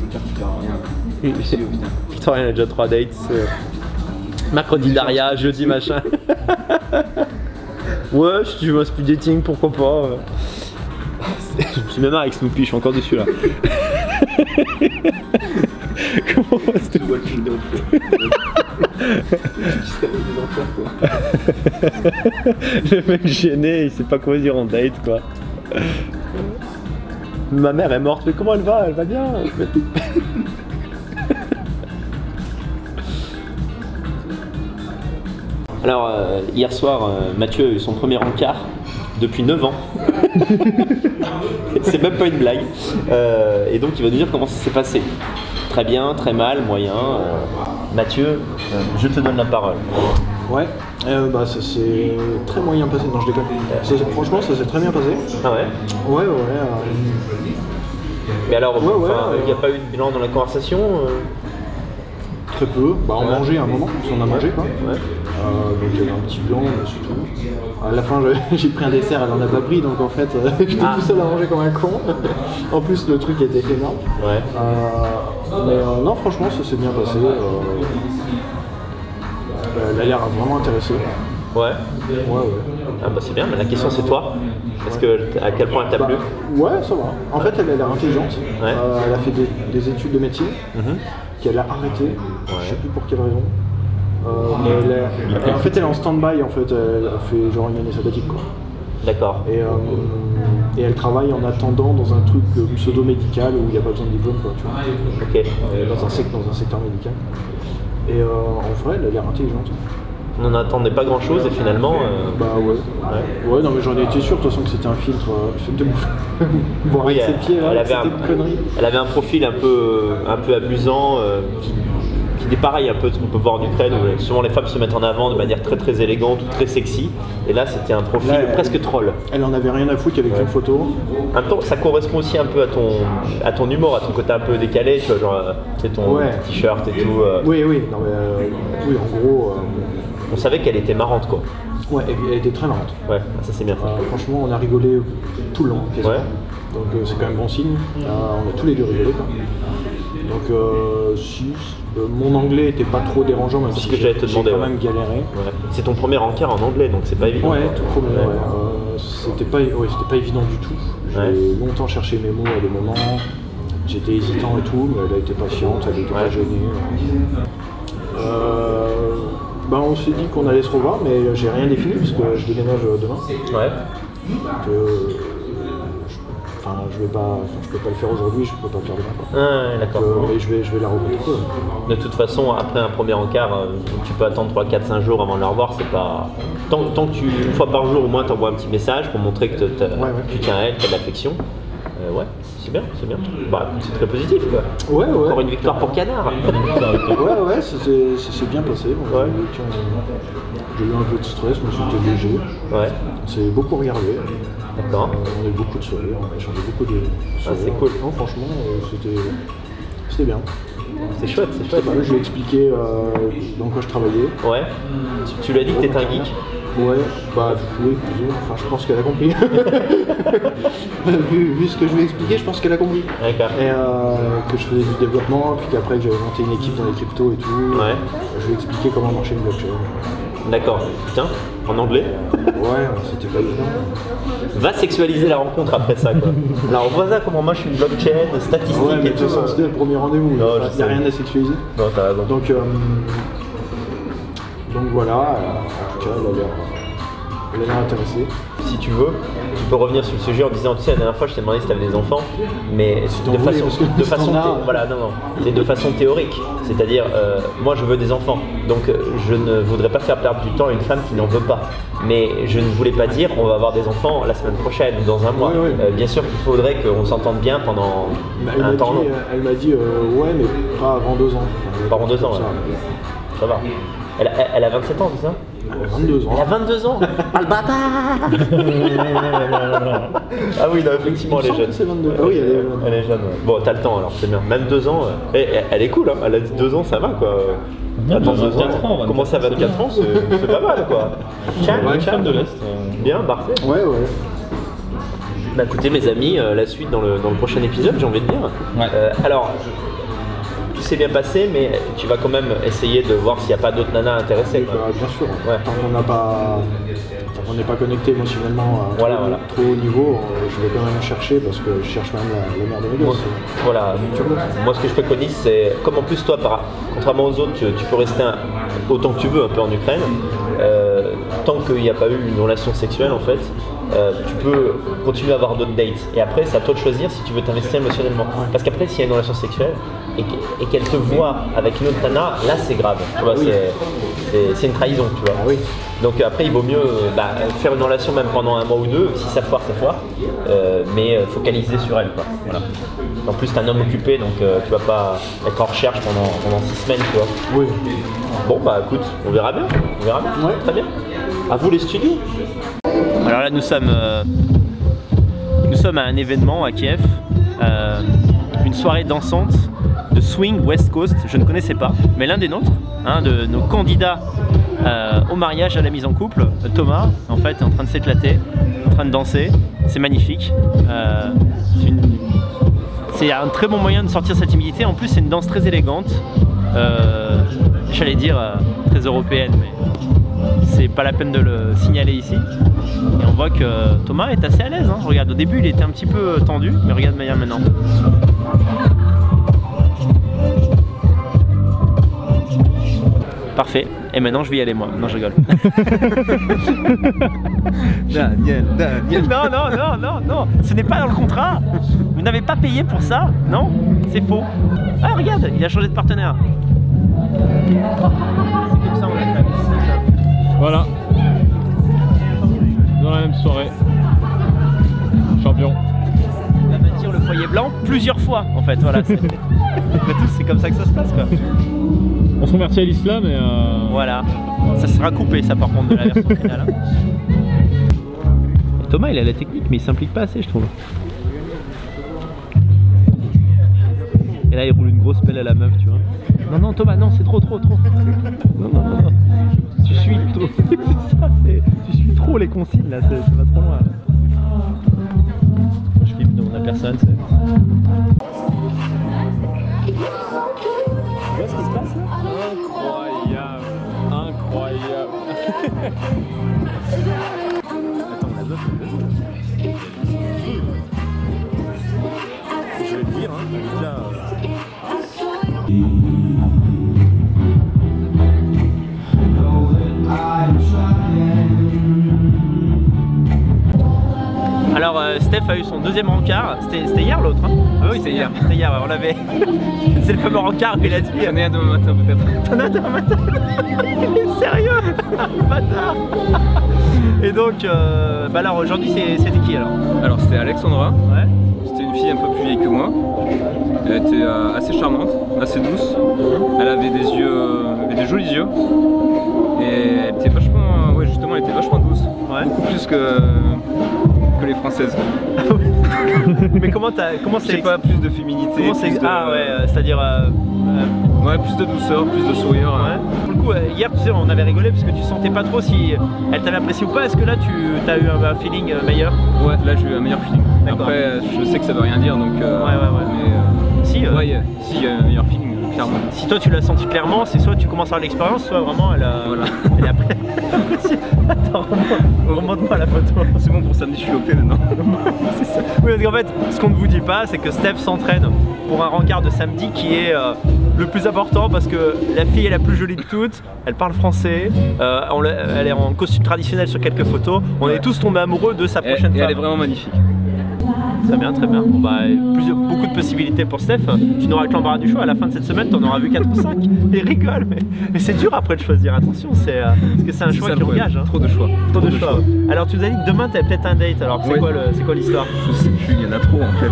veux dire, tu verras rien. Ici au final. Victorien a déjà 3 dates. Mercredi Daria, jeudi machin. Ouais, si tu veux un speed dating, pourquoi pas. Je me suis même marre avec Snoopy, je suis encore dessus là. Comment va ce Tu vois le film Le mec gêné, il sait pas quoi dire en date quoi. Ma mère est morte, mais comment elle va? Elle va bien. Alors, hier soir, Mathieu a eu son premier encart depuis 9 ans. C'est même pas une blague. Et donc, il va nous dire comment ça s'est passé. Très bien, très mal, moyen. Mathieu, je te donne la parole. Ouais, ça s'est très moyen passé. Non, je déconne. Franchement, ça s'est très bien passé. Ah ouais? Ouais. Mais alors, il n'y a pas eu de bilan dans la conversation Très peu. On mangeait à un moment, parce qu'on a mangé quoi. Ouais. Donc il y avait un petit blanc, mais c'est tout. À la fin, j'ai pris un dessert, elle en a pas pris, donc en fait, j'étais tout seul à manger comme un con. En plus, le truc était énorme. Ouais. Non, franchement, ça s'est bien passé. Elle a l'air vraiment intéressée. Ouais. Ouais. Ah bah c'est bien, mais la question c'est toi. Est-ce que à quel point elle t'a plu? Ouais, ça va. En fait, elle a l'air intelligente. Ouais. Elle a fait des études de médecine qu'elle a arrêtées. Je sais plus pour quelle raison. En fait, elle est en stand-by. En fait, elle a fait genre une année sabbatique quoi. D'accord. Et elle travaille en attendant dans un truc pseudo-médical où il n'y a pas besoin de diplôme quoi. Tu vois. Ok. Dans un secteur médical. Et en vrai, elle a l'air intelligente. On n'attendait pas grand chose et finalement. Ouais, non, mais j'en ai été sûr de toute façon que c'était un filtre de bouffe. Bon, Oui, avec ses pieds, elle avait c'était une connerie. Elle avait un profil un peu amusant, qui est pareil un peu ce qu'on peut voir en Ukraine où souvent les femmes se mettent en avant de manière très très élégante ou très sexy. Et là, c'était un profil presque troll. Elle en avait rien à foutre avec une photo. En même temps, ça correspond aussi un peu à ton humour, à ton côté un peu décalé, tu vois, genre ton t-shirt et tout. Oui, non, mais oui, en gros. On savait qu'elle était marrante quoi. Ouais, et elle était très marrante. Ouais, ça c'est bien. Franchement, on a rigolé tout le long. Ouais. Donc c'est quand même bon signe. On a tous les deux rigolé quoi. Donc mon anglais était pas trop dérangeant, même C'est si ce que j'allais te demander. J'ai quand même galéré. Ouais. C'est ton premier encart en anglais, donc c'est pas évident. Ouais, tout premier. Ouais. C'était pas évident du tout. J'ai longtemps cherché mes mots à des moments. J'étais hésitant et tout, mais elle a été patiente, elle était pas gênée. On s'est dit qu'on allait se revoir, mais j'ai rien défini parce que je déménage demain. Ouais. Je peux pas le faire aujourd'hui, je peux pas le faire demain. Ah, d'accord. Mais je vais la rencontrer. De toute façon, après un premier encart, tu peux attendre 3, 4, 5 jours avant de la revoir. C'est pas tant que une fois par jour au moins t'envoies un petit message pour montrer que tu tiens à elle, tu as de l'affection. Ouais, c'est bien. Bah, c'est très positif quoi. Ouais. Encore une victoire pour Canard. Ouais, ça s'est bien passé. J'ai eu un peu de stress, mais c'était léger. Ouais. On s'est beaucoup regardé. D'accord. On a eu beaucoup de sourires, on a échangé beaucoup de sourires. Ah, c'est cool. Non, franchement, c'était bien. C'est chouette. Je lui ai expliqué dans quoi je travaillais. Ouais. Tu lui as dit que t'étais un geek? Ouais, oui, enfin je pense qu'elle a compris. vu ce que je lui ai expliqué, je pense qu'elle a compris. D'accord. Et que je faisais du développement, puis qu'après que j'avais monté une équipe dans les cryptos et tout. Ouais. Je lui ai expliqué comment marchait une blockchain. D'accord. Putain, en anglais? Ouais, c'était pas évident. Va sexualiser la rencontre après ça quoi. Alors voilà comment marche une blockchain, statistique ouais, mais et tout. C'était le premier rendez-vous, il n'y a rien à sexualiser. Non, t'as raison. Donc voilà, en tout cas, elle a l'air intéressée. Si tu veux, tu peux revenir sur le sujet en disant, tu sais, la dernière fois je t'ai demandé si tu avais des enfants, mais de façon théorique. C'est-à-dire, moi je veux des enfants, donc je ne voudrais pas faire perdre du temps à une femme qui n'en veut pas. Mais je ne voulais pas dire, on va avoir des enfants la semaine prochaine ou dans un mois. Bien sûr qu'il faudrait qu'on s'entende bien pendant un temps long. Elle m'a dit, ouais, mais pas avant 2 ans. Pas avant 2 ans, ça va. Elle a 27 ans, c'est ça? Elle a 22 ans. Elle a 22 ans. Ah le bâtard. Ah oui, non, effectivement, elle est jeune. C'est 22. Ah oui, elle est jeune. Ouais. Bon, t'as le temps alors, c'est bien. Même 2 ans, elle est cool, hein. Elle a dit 2 ans, ça va quoi. Attends, 24 ans. Commencer à 24 ans, c'est pas mal quoi. Une femme de l'Est. Bien, parfait. Ouais. Bah écoutez mes amis, la suite dans le prochain épisode, j'ai envie de dire. Ouais. Alors, tout s'est bien passé, mais tu vas quand même essayer de voir s'il n'y a pas d'autres nanas intéressées. Quoi. Bien sûr. Ouais. Tant qu'on n'est pas connecté émotionnellement à trop haut niveau, je vais quand même chercher parce que je cherche même la mère de mes gosses. Voilà. Moi, ce que je préconise, c'est comme en plus toi, contrairement aux autres, tu peux rester autant que tu veux un peu en Ukraine. Tant qu'il n'y a pas eu une relation sexuelle en fait, tu peux continuer à avoir d'autres dates. Et après, c'est à toi de choisir si tu veux t'investir émotionnellement. Parce qu'après, s'il y a une relation sexuelle et qu'elle te voit avec une autre nana, là c'est grave. Tu vois, c'est une trahison, tu vois. Oui. Donc après, il vaut mieux faire une relation même pendant un mois ou deux. Si ça foire, ça foire. Mais focaliser sur elle, quoi. Voilà. En plus, t'es un homme occupé, donc tu vas pas être en recherche pendant 6 semaines, tu vois. Oui. Bon, bah écoute, on verra bien. Ouais. Très bien. À vous les studios. Alors là, nous sommes à un événement à Kiev, une soirée dansante de swing West Coast. Je ne connaissais pas, mais l'un des nôtres, un de nos candidats au mariage, à la mise en couple, Thomas, en fait, est en train de s'éclater, en train de danser. C'est magnifique. C'est un très bon moyen de sortir sa timidité. En plus, c'est une danse très élégante. J'allais dire très européenne, mais c'est pas la peine de le signaler ici. Et on voit que Thomas est assez à l'aise. Hein. Regarde, au début, il était un petit peu tendu, mais regarde bien maintenant. Parfait. Et maintenant, je vais y aller moi. Non, je rigole. Daniel. Non. Ce n'est pas dans le contrat. Vous n'avez pas payé pour ça. Non, c'est faux. Ah, regarde, il a changé de partenaire. C'est comme ça, on l'a fait. Voilà. Dans la même soirée. Champion. On va bâtir le foyer blanc plusieurs fois, en fait. Voilà. C'est comme ça que ça se passe, quoi. On se convertit à l'islam et Voilà. Ça sera coupé, ça, par contre, de la version finale. Hein. Thomas, il a la technique, mais il s'implique pas assez, je trouve. Et là, il roule une grosse pelle à la meuf, tu vois. Non, Thomas, non, c'est trop. Non. Tu suis trop. Tu suis trop les consignes, là, ça va trop loin. Je filme, on a personne. Tu vois ce qui se passe là? Incroyable. Attends, la meuf, je vais le dire, hein, déjà. Alors Steph a eu son deuxième rencard, c'était hier l'autre hein? Ah oui c'est hier, on l'avait. C'est le fameux rencard qu'il a dit. J'en ai un demain matin peut-être. T'en as un demain matin? Sérieux? Bâtard. Et donc, alors aujourd'hui c'était qui alors? Alors c'était Alexandra. Ouais. C'était une fille un peu plus vieille que moi. Elle était assez charmante, assez douce. Elle avait des jolis yeux. Et elle était vachement, justement elle était vachement douce. Ouais. Beaucoup plus que les françaises. Mais comment c'est pas plus de féminité. Ah ouais, c'est-à-dire ouais, plus de douceur, plus de sourire. Ouais. Pour le coup, hier tu sais on avait rigolé parce que tu sentais pas trop si elle t'avait apprécié ou pas. Est-ce que là tu as eu un feeling meilleur? Ouais, là j'ai eu un meilleur feeling. Après je sais que ça veut rien dire donc mais si, il y a un meilleur feeling clairement. Si toi tu l'as senti clairement, c'est soit tu commences à avoir l'expérience, soit vraiment elle a apprécié. Attends, remonte-moi la photo. C'est bon pour samedi, je suis OP maintenant. C'est ça. Oui, parce qu'en fait, ce qu'on ne vous dit pas, c'est que Steph s'entraîne pour un rencard de samedi qui est le plus important parce que la fille est la plus jolie de toutes, elle parle français, elle est en costume traditionnel sur quelques photos, on est tous tombés amoureux de sa prochaine femme. Elle est vraiment magnifique. Très bien, très bien. Bon, bah, beaucoup de possibilités pour Steph. Tu n'auras que l'embarras du choix. À la fin de cette semaine, tu en auras vu 4 ou 5. Et rigole, mais c'est dur après de choisir. Attention, parce que c'est un choix qui engage. Hein. Trop de choix. Trop de choix. Alors, tu nous as dit que demain, tu as peut-être un date. Alors, c'est quoi l'histoire? Je sais plus, il y en a trop en fait.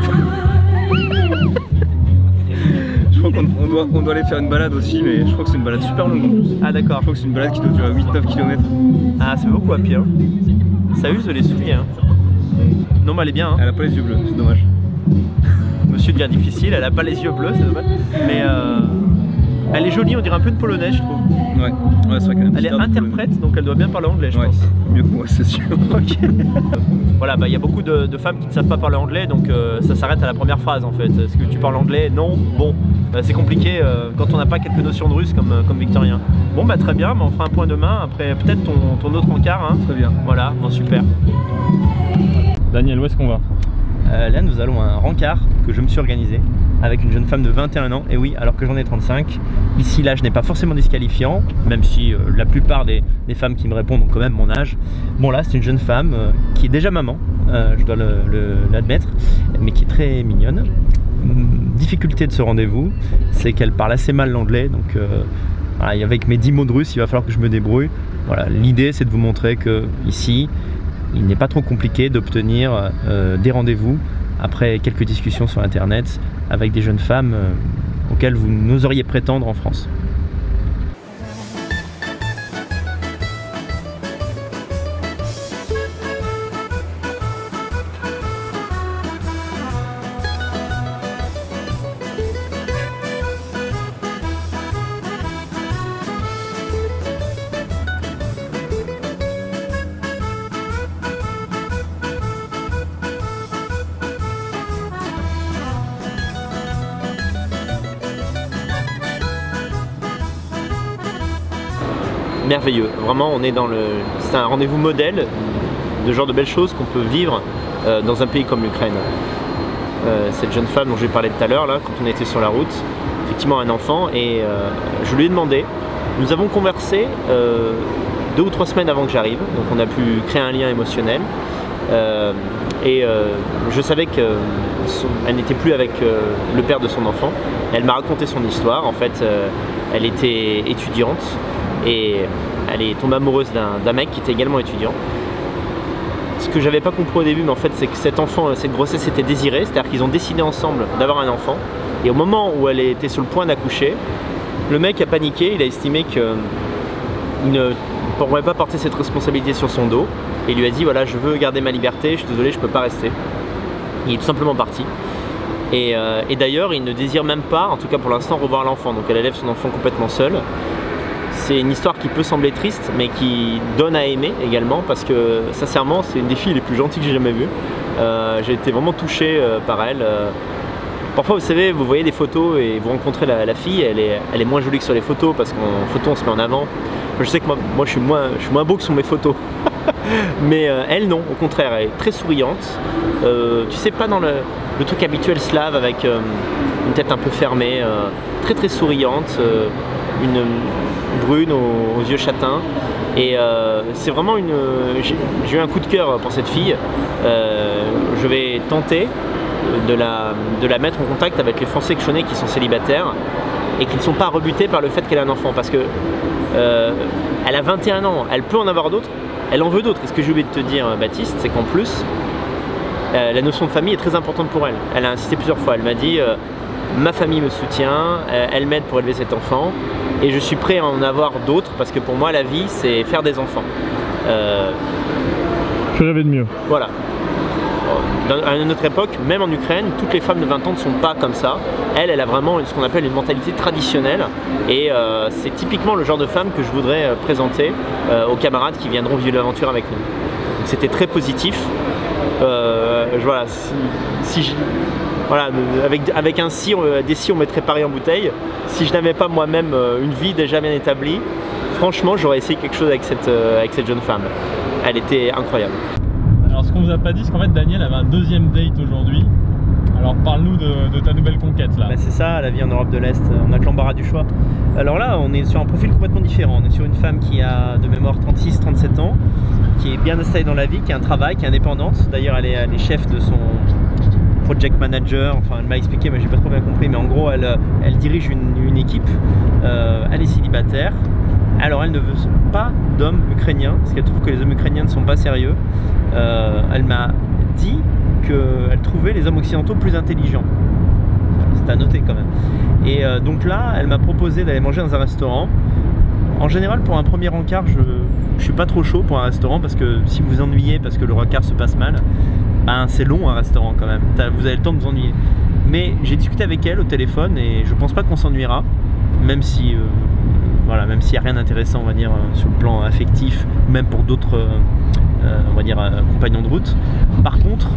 Je crois qu'on doit aller faire une balade aussi, mais je crois que c'est une balade super longue en plus. Ah, d'accord. Je crois que c'est une balade qui doit durer 8-9 km. Ah, c'est beaucoup à pied. Hein. Ça use les souliers. Hein. Non mais elle est bien hein. Elle a pas les yeux bleus, c'est dommage. Monsieur devient difficile, elle a pas les yeux bleus, c'est dommage. Mais elle est jolie, on dirait un peu une polonaise je trouve. Ouais, c'est vrai qu'elle elle est interprète donc elle doit bien parler anglais je pense. Mieux que moi c'est sûr. Ok. Voilà, il y a beaucoup de femmes qui ne savent pas parler anglais donc ça s'arrête à la première phrase en fait. Est-ce que tu parles anglais? Non. Bon, c'est compliqué quand on n'a pas quelques notions de russe comme Victorien. Bon bah très bien, on fera un point demain après peut-être ton autre encart. Hein. Très bien. Voilà, bon super. Daniel, où est-ce qu'on va? Là nous allons à un rencard que je me suis organisé avec une jeune femme de 21 ans, et oui, alors que j'en ai 35. Ici, l'âge n'est pas forcément disqualifiant, même si la plupart des femmes qui me répondent ont quand même mon âge. Bon là, c'est une jeune femme qui est déjà maman, je dois l'admettre, mais qui est très mignonne. Difficulté de ce rendez-vous, c'est qu'elle parle assez mal l'anglais, donc voilà, avec mes 10 mots de russe, il va falloir que je me débrouille. Voilà, l'idée, c'est de vous montrer que ici, il n'est pas trop compliqué d'obtenir des rendez-vous après quelques discussions sur internet avec des jeunes femmes auxquelles vous n'oseriez prétendre en France. Merveilleux, vraiment on est dans c'est un rendez-vous modèle de genre de belles choses qu'on peut vivre dans un pays comme l'Ukraine. Cette jeune femme dont j'ai parlé tout à l'heure, là, quand on était sur la route, effectivement un enfant, et je lui ai demandé, nous avons conversé 2 ou 3 semaines avant que j'arrive, donc on a pu créer un lien émotionnel, et je savais qu'elle n'était plus avec le père de son enfant. Elle m'a raconté son histoire. En fait, elle était étudiante et elle est tombée amoureuse d'un mec qui était également étudiant. Ce que j'avais pas compris au début, mais en fait, c'est que cet enfant, cette grossesse était désirée, c'est-à-dire qu'ils ont décidé ensemble d'avoir un enfant, et au moment où elle était sur le point d'accoucher, le mec a paniqué, il a estimé qu'il ne pourrait pas porter cette responsabilité sur son dos, et il lui a dit voilà, je veux garder ma liberté, je suis désolé, je peux pas rester. Il est tout simplement parti. Et d'ailleurs, il ne désire même pas, en tout cas pour l'instant, revoir l'enfant, donc elle élève son enfant complètement seule. C'est une histoire qui peut sembler triste, mais qui donne à aimer également, parce que sincèrement, c'est une des filles les plus gentilles que j'ai jamais vues. J'ai été vraiment touché par elle. Parfois, vous savez, vous voyez des photos et vous rencontrez la fille, elle est moins jolie que sur les photos, parce qu'en photo, on se met en avant. Je sais que moi je suis moins beau que sur mes photos. Mais elle, non, au contraire, elle est très souriante. Tu sais, pas dans le truc habituel slave, avec une tête un peu fermée, très très souriante, une brune aux yeux châtains, et c'est vraiment j'ai eu un coup de cœur pour cette fille. Je vais tenter de la mettre en contact avec les Français que je connais qui sont célibataires et qui ne sont pas rebutés par le fait qu'elle a un enfant, parce que elle a 21 ans, elle peut en avoir d'autres, elle en veut d'autres. Et ce que j'ai oublié de te dire, Baptiste, c'est qu'en plus la notion de famille est très importante pour elle. Elle a insisté plusieurs fois, elle m'a dit ma famille me soutient, elle m'aide pour élever cet enfant, et je suis prêt à en avoir d'autres, parce que pour moi la vie c'est faire des enfants. Je rêvais de mieux. Voilà. À notre époque, même en Ukraine, toutes les femmes de 20 ans ne sont pas comme ça. Elle a vraiment ce qu'on appelle une mentalité traditionnelle, et c'est typiquement le genre de femme que je voudrais présenter aux camarades qui viendront vivre l'aventure avec nous. C'était très positif. Voilà, voilà, avec un si, des si on mettrait Paris en bouteille. Si je n'avais pas moi-même une vie déjà bien établie, franchement j'aurais essayé quelque chose avec cette jeune femme. Elle était incroyable. Alors ce qu'on vous a pas dit, c'est qu'en fait Daniel avait un deuxième date aujourd'hui. Alors parle-nous de ta nouvelle conquête là. Bah, c'est ça, la vie en Europe de l'Est, on a que l'embarras du choix. Alors là, on est sur un profil complètement différent. On est sur une femme qui a de mémoire 36-37 ans, qui est bien installée dans la vie, qui a un travail, qui est indépendante. D'ailleurs, elle est chef de son project manager, enfin elle m'a expliqué, mais j'ai pas trop bien compris, mais en gros elle dirige une équipe, elle est célibataire. Alors elle ne veut pas d'hommes ukrainiens, parce qu'elle trouve que les hommes ukrainiens ne sont pas sérieux. Elle m'a dit qu'elle trouvait les hommes occidentaux plus intelligents. C'est à noter quand même. Et donc là, elle m'a proposé d'aller manger dans un restaurant. En général, pour un premier encart, je suis pas trop chaud pour un restaurant, parce que si vous vous ennuyez parce que le rencart se passe mal, ben c'est long un restaurant quand même. Vous avez le temps de vous ennuyer. Mais j'ai discuté avec elle au téléphone et je pense pas qu'on s'ennuiera, même si voilà, même s'il n'y a rien d'intéressant, on va dire, sur le plan affectif, même pour d'autres, on va dire, compagnons de route. Par contre,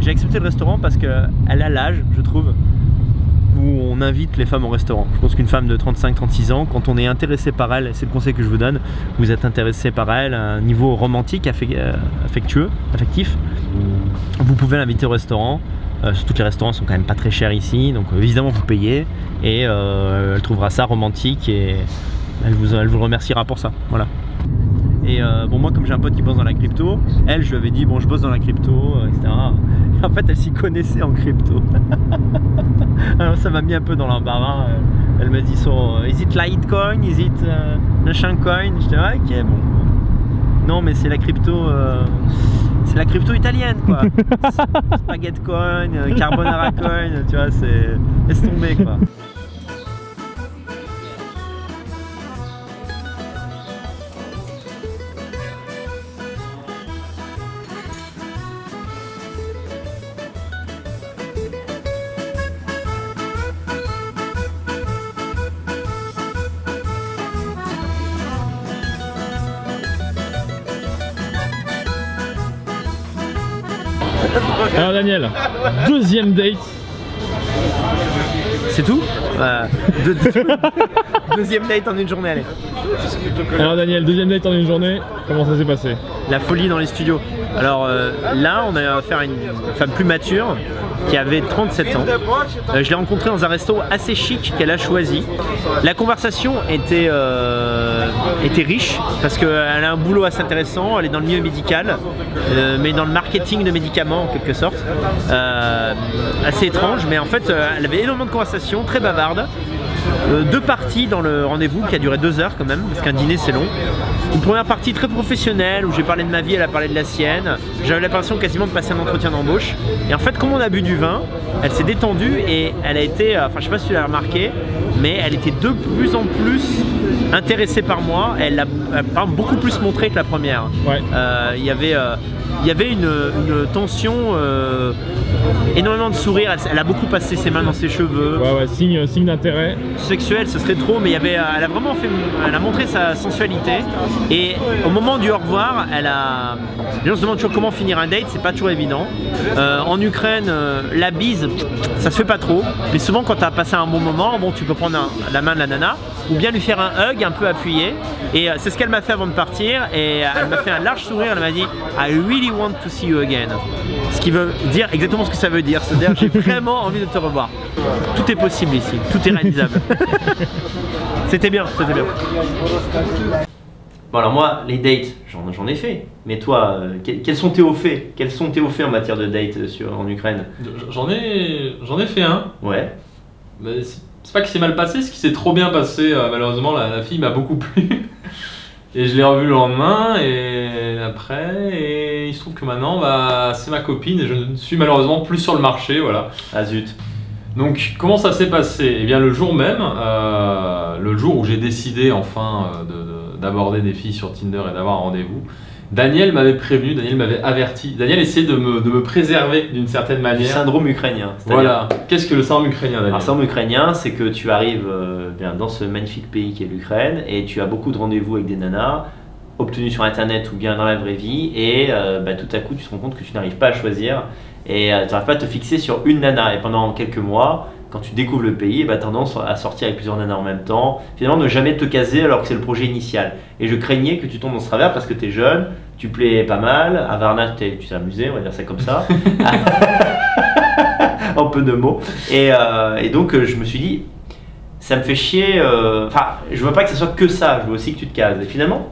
j'ai accepté le restaurant parce qu'elle a l'âge, je trouve, où on invite les femmes au restaurant. Je pense qu'une femme de 35-36 ans, quand on est intéressé par elle, c'est le conseil que je vous donne, vous êtes intéressé par elle à un niveau romantique, affectif, vous pouvez l'inviter au restaurant. Surtout que les restaurants sont quand même pas très chers ici, donc évidemment vous payez et elle trouvera ça romantique et elle vous remerciera pour ça. Voilà. Et bon, moi comme j'ai un pote qui bosse dans la crypto, elle, je lui avais dit bon, je bosse dans la crypto, etc. Et en fait elle s'y connaissait en crypto. Alors ça m'a mis un peu dans l'embarras. Elle m'a dit is it Litecoin, is it machin coin? J'étais ok, bon. Non mais c'est la crypto italienne quoi. Spaghetti coin, carbonara coin, tu vois, c'est laisse tomber quoi. Alors Daniel, deuxième date. C'est tout Deuxième date en une journée, allez. Alors Daniel, deuxième date en une journée, comment ça s'est passé? La folie dans les studios. Alors là, on a affaire à une femme plus mature qui avait 37 ans. Je l'ai rencontrée dans un resto assez chic qu'elle a choisi. La conversation était riche parce qu'elle a un boulot assez intéressant. Elle est dans le milieu médical, mais dans le marketing de médicaments en quelque sorte. Assez étrange, mais en fait, elle avait énormément de conversations, très bavarde. Deux parties dans le rendez-vous qui a duré 2 heures quand même, parce qu'un dîner c'est long. Une première partie très professionnelle où j'ai parlé de ma vie, elle a parlé de la sienne. J'avais l'impression quasiment de passer un entretien d'embauche. Et en fait, comme on a bu du vin, elle s'est détendue et elle a été, enfin je sais pas si tu l'as remarqué, mais elle était de plus en plus intéressée par moi. Elle a beaucoup plus montré que la première. Ouais. Il y avait une tension, énormément de sourires. Elle a beaucoup passé ses mains dans ses cheveux. Ouais, signe d'intérêt. Sexuel, ce serait trop, mais elle a montré sa sensualité. Et au moment du au revoir, les gens se demandent toujours comment finir un date, c'est pas toujours évident. En Ukraine, la bise, ça se fait pas trop. Mais souvent, quand tu as passé un bon moment, bon, tu peux prendre la main de la nana ou bien lui faire un hug un peu appuyé. Et c'est ce qu'elle m'a fait avant de partir. Et elle m'a fait un large sourire. Elle m'a dit I really want to see you again. Ce qui veut dire exactement ce que ça veut dire. C'est-à-dire j'ai vraiment envie de te revoir. Tout est possible ici, tout est réalisable. C'était bien, c'était bien. Bon alors moi, les dates, j'en ai fait. Mais toi, quels sont tes hauts faits? Quels sont tes hauts faits en matière de date en Ukraine? J'en ai fait un. Ouais. Mais c'est pas que c'est mal passé, c'est qu'il s'est trop bien passé. Malheureusement, la fille m'a beaucoup plu. Et je l'ai revue le lendemain et après, et il se trouve que maintenant, c'est ma copine et je ne suis malheureusement plus sur le marché, voilà. Ah zut. Donc, comment ça s'est passé? Eh bien, le jour même, le jour où j'ai décidé enfin d'aborder des filles sur Tinder et d'avoir un rendez-vous, Daniel m'avait prévenu, Daniel m'avait averti. Daniel essayait de me préserver d'une certaine manière. Du syndrome ukrainien. Voilà. Qu'est-ce que le syndrome ukrainien, Daniel? Alors, le syndrome ukrainien, c'est que tu arrives dans ce magnifique pays qui est l'Ukraine et tu as beaucoup de rendez-vous avec des nanas obtenus sur internet ou bien dans la vraie vie et tout à coup tu te rends compte que tu n'arrives pas à choisir et tu n'arrives pas à te fixer sur une nana et pendant quelques mois quand tu découvres le pays, tu as tendance à sortir avec plusieurs nanas en même temps, finalement ne jamais te caser alors que c'est le projet initial. Et je craignais que tu tombes dans ce travers parce que tu es jeune, tu plais pas mal, à Varna tu t'es amusé, on va dire ça comme ça, en peu de mots. Et donc je me suis dit, ça me fait chier, je veux pas que ce soit que ça, je veux aussi que tu te cases. Et finalement,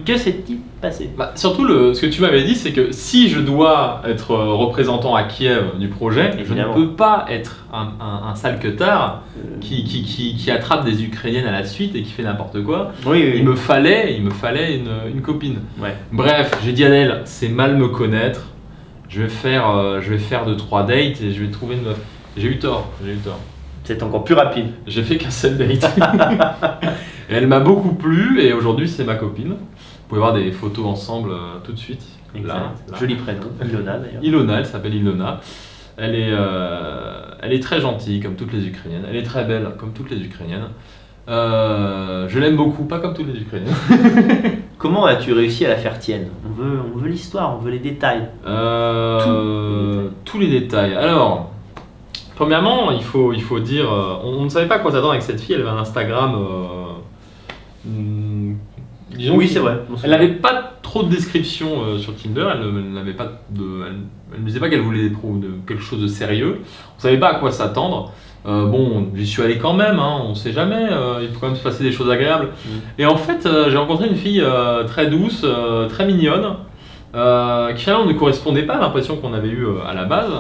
que s'est-il passé? Surtout, ce que tu m'avais dit, c'est que si je dois être représentant à Kiev du projet, évidemment, je ne peux pas être un sale queutard qui attrape des Ukrainiennes à la suite et qui fait n'importe quoi. Oui. Il me fallait une copine. Ouais. Bref, j'ai dit à elle, c'est mal me connaître, je vais faire 2-3 dates et je vais trouver une meuf. J'ai eu tort. C'est encore plus rapide. J'ai fait qu'un seul date. Et elle m'a beaucoup plu et aujourd'hui c'est ma copine. Vous pouvez voir des photos ensemble tout de suite. Là. Joli prénom, Ilona d'ailleurs. Ilona, elle s'appelle Ilona. Elle est très gentille comme toutes les Ukrainiennes. Elle est très belle comme toutes les Ukrainiennes. Je l'aime beaucoup, pas comme toutes les Ukrainiennes. Comment as-tu réussi à la faire tienne? On veut l'histoire, on veut les détails. Tous les détails. Alors, Premièrement, il faut dire, on ne savait pas quoi s'attendre avec cette fille. Elle avait un Instagram. Disons Oui, c'est vrai. Elle n'avait pas trop de description sur Tinder. Elle n'avait pas elle ne disait pas qu'elle voulait quelque chose de sérieux. On ne savait pas à quoi s'attendre. Bon, j'y suis allé quand même. Hein, on ne sait jamais. Il faut quand même se passer des choses agréables. Et en fait, j'ai rencontré une fille très douce, très mignonne, qui finalement ne correspondait pas à l'impression qu'on avait eue à la base.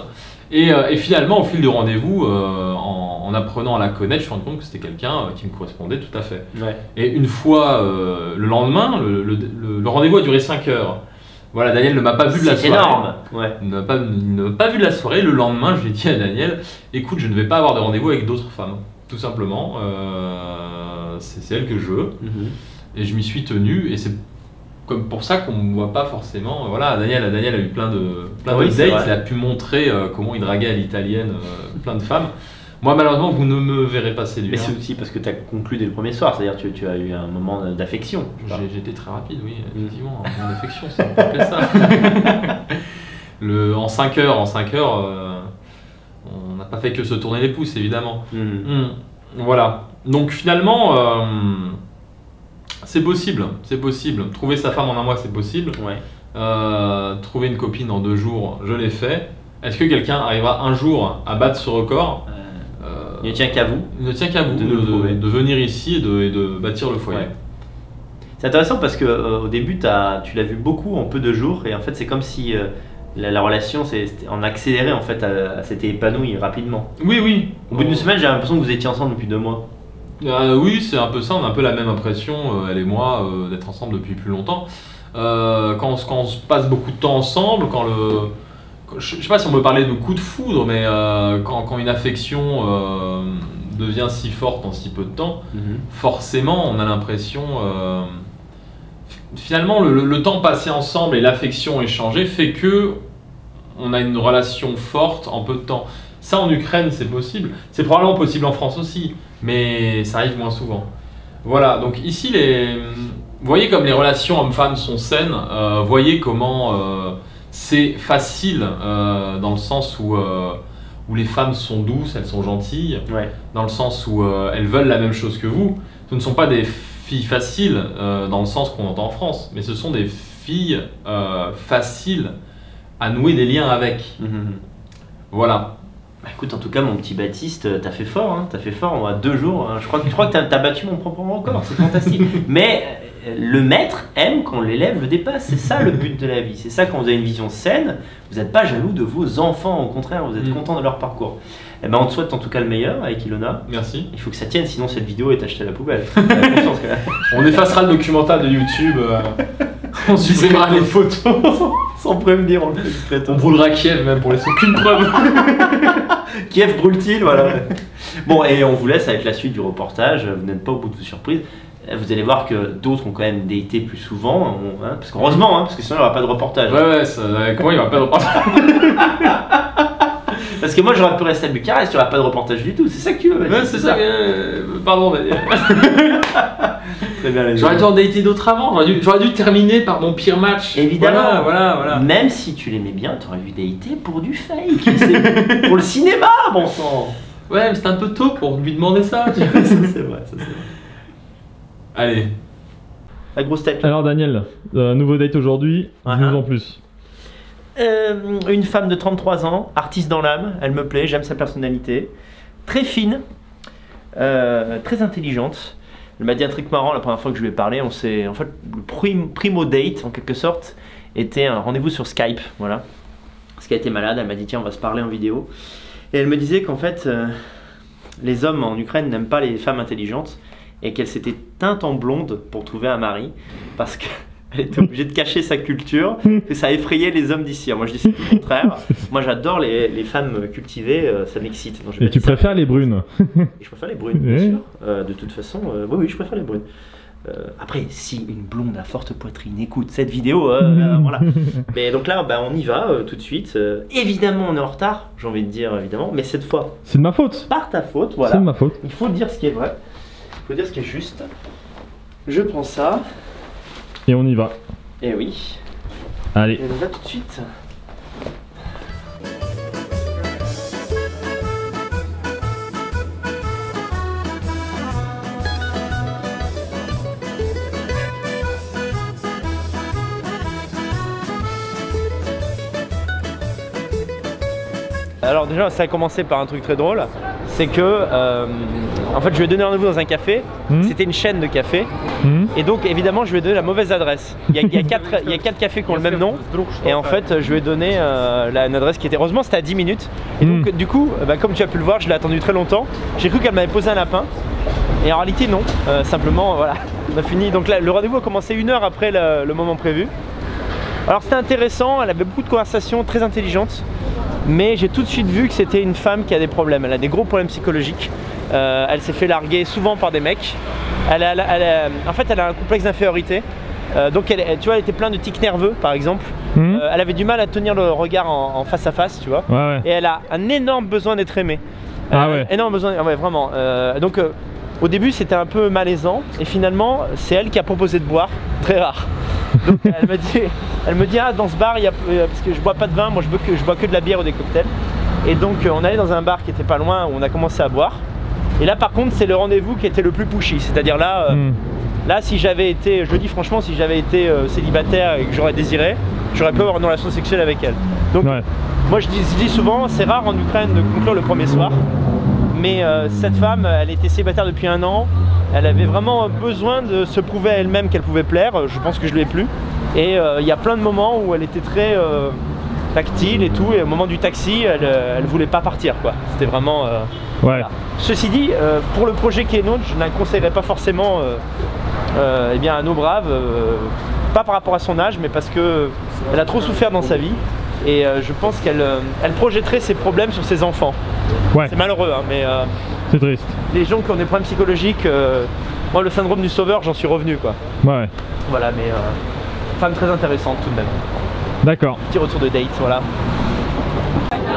Et finalement, au fil du rendez-vous, en apprenant à la connaître, je me suis rendu compte que c'était quelqu'un qui me correspondait tout à fait. Ouais. Et une fois, le lendemain, le rendez-vous a duré 5 heures. Voilà, Daniel ne m'a pas vu de la soirée. C'est énorme. Ouais. Il ne m'a pas vu de la soirée. Le lendemain, je lui ai dit à Daniel, écoute, je ne vais pas avoir de rendez-vous avec d'autres femmes. Tout simplement. C'est elle que je veux. Et je m'y suis tenu. Et c'est comme pour ça qu'on ne voit pas forcément. Voilà, Daniel a eu plein de dates. Il a pu montrer comment il draguait à l'italienne plein de femmes. Moi, malheureusement, vous ne me verrez pas séduire. Mais c'est aussi parce que tu as conclu dès le premier soir, c'est-à-dire que tu as eu un moment d'affection. J'étais très rapide, oui, effectivement. Un moment d'affection, ça on peut appeler ça. En 5 heures, on n'a pas fait que se tourner les pouces, évidemment. Voilà. Donc finalement, c'est possible. Trouver sa femme en un mois, c'est possible. Ouais. Trouver une copine en 2 jours, je l'ai fait. Est-ce que quelqu'un arrivera un jour à battre ce record? Il ne tient qu'à vous. Il ne tient qu'à vous de venir ici et de bâtir le foyer. Ouais. C'est intéressant parce que au début, tu l'as vu beaucoup en peu de jours et en fait, c'est comme si la relation en accéléré, en fait, s'était épanouie rapidement. Oui. Au bout d'une semaine, j'ai l'impression que vous étiez ensemble depuis 2 mois. Oui, c'est un peu ça. On a un peu la même impression, elle et moi, d'être ensemble depuis plus longtemps. Quand on se passe beaucoup de temps ensemble, je ne sais pas si on peut parler de coup de foudre, mais quand une affection devient si forte en si peu de temps, forcément on a l'impression, finalement le temps passé ensemble et l'affection échangée fait que on a une relation forte en peu de temps. Ça en Ukraine c'est possible, c'est probablement possible en France aussi, mais ça arrive moins souvent. Voilà, donc ici vous voyez comme les relations hommes-femmes sont saines, voyez comment c'est facile dans le sens où les femmes sont douces, elles sont gentilles, dans le sens où elles veulent la même chose que vous. Ce ne sont pas des filles faciles dans le sens qu'on entend en France, mais ce sont des filles faciles à nouer des liens avec. Voilà. Bah écoute, en tout cas, mon petit Baptiste, t'as fait fort, hein, t'as fait fort en 2 jours. Hein. Je crois que t'as battu mon propre record, c'est fantastique. Mais le maître aime quand l'élève le dépasse, c'est ça le but de la vie. C'est ça quand vous avez une vision saine, vous n'êtes pas jaloux de vos enfants, au contraire, vous êtes content de leur parcours. Eh ben, on te souhaite en tout cas le meilleur avec Ilona. Merci. Il faut que ça tienne, sinon cette vidéo est achetée à la poubelle. On effacera le documentaire de YouTube, on supprimera les photos. Sans prévenir, on brûlera Kiev même pour laisser aucune preuve. Kiev brûle-t-il, voilà. Bon, et on vous laisse avec la suite du reportage. Vous n'êtes pas au bout de vos surprises. Vous allez voir que d'autres ont quand même daté plus souvent, hein, parce qu'heureusement, parce que sinon il n'y aura pas de reportage. Ouais, avec moi il n'y aura pas de reportage. Parce que moi j'aurais pu rester à Bucarest, il n'y aura pas de reportage du tout, c'est ça que tu veux. Ouais, c'est ça. Pardon, Très bien, j'aurais dû en dater d'autres avant, j'aurais dû terminer par mon pire match. Évidemment, voilà. Même si tu l'aimais bien, tu aurais dû dater pour du fake, pour le cinéma, bon sang. Ouais, mais c'est un peu tôt pour lui demander ça. Ça c'est vrai. Allez. La grosse tête. Alors Daniel, nouveau date aujourd'hui, dis-nous en plus. Une femme de 33 ans, artiste dans l'âme, elle me plaît, j'aime sa personnalité. Très fine, très intelligente. Elle m'a dit un truc marrant la première fois que je lui ai parlé. En fait, le primo date, en quelque sorte, était un rendez-vous sur Skype. Voilà. Parce qu'elle était malade, elle m'a dit tiens, on va se parler en vidéo. Et elle me disait qu'en fait, les hommes en Ukraine n'aiment pas les femmes intelligentes et qu'elle s'était teinte en blonde pour trouver un mari parce qu'elle était obligée de cacher sa culture, que ça effrayait les hommes d'ici. Moi je dis c'est tout le contraire. Moi j'adore les femmes cultivées, ça m'excite. Et tu préfères les brunes? Je préfère les brunes, bien sûr. De toute façon, oui, je préfère les brunes. Après, si une blonde à forte poitrine écoute cette vidéo, voilà. Mais donc là, on y va tout de suite. Évidemment, on est en retard, j'ai envie de dire, évidemment, mais cette fois, c'est de ma faute. Par ta faute, voilà. C'est de ma faute. Il faut dire ce qui est vrai, il faut dire ce qui est juste. Je prends ça. Et on y va. Et oui. Allez. Et on va tout de suite. Alors déjà, ça a commencé par un truc très drôle, c'est que en fait, je lui ai donné rendez-vous dans un café. C'était une chaîne de café, et donc évidemment, je lui ai donné la mauvaise adresse. Il y a 4 cafés qui ont le même nom, et en fait, je lui ai donné une adresse qui était, heureusement, c'était à 10 minutes. Et donc, du coup, comme tu as pu le voir, je l'ai attendu très longtemps. J'ai cru qu'elle m'avait posé un lapin, et en réalité, non. Simplement, voilà, on a fini. Donc là, le rendez-vous a commencé 1 heure après le moment prévu. Alors c'était intéressant, elle avait beaucoup de conversations très intelligentes, mais j'ai tout de suite vu que c'était une femme qui a des problèmes. Elle a des gros problèmes psychologiques. Elle s'est fait larguer souvent par des mecs. En fait, elle a un complexe d'infériorité. Donc tu vois, elle était pleine de tics nerveux par exemple. Elle avait du mal à tenir le regard en face à face, tu vois. Et elle a un énorme besoin d'être aimée. Énorme besoin, ouais, vraiment. Donc au début c'était un peu malaisant, et finalement c'est elle qui a proposé de boire, très rare. Donc elle me dit ah, dans ce bar il y a, parce que je bois pas de vin, moi je bois que de la bière ou des cocktails. Et donc on allait dans un bar qui était pas loin, où on a commencé à boire. Et là par contre c'est le rendez-vous qui était le plus pushy, c'est-à-dire là, là si j'avais été, je le dis franchement, si j'avais été célibataire et que j'aurais désiré, j'aurais pu avoir une relation sexuelle avec elle. Donc moi je dis souvent, c'est rare en Ukraine de conclure le premier soir. Mais cette femme, elle était célibataire depuis 1 an, elle avait vraiment besoin de se prouver à elle-même qu'elle pouvait plaire, je pense que je lui ai plu. Et il y a plein de moments où elle était très tactile et tout, et au moment du taxi, elle voulait pas partir, quoi. C'était vraiment... voilà. Ceci dit, pour le projet qui est nôtre, je ne la conseillerais pas forcément eh bien, à nos braves, pas par rapport à son âge, mais parce qu'elle a trop souffert dans sa vie. Et je pense qu'elle projetterait ses problèmes sur ses enfants. C'est malheureux, hein, mais c'est triste. Les gens qui ont des problèmes psychologiques, moi le syndrome du sauveur, j'en suis revenu, quoi. Voilà, mais femme très intéressante tout de même. D'accord. Petit retour de date, voilà.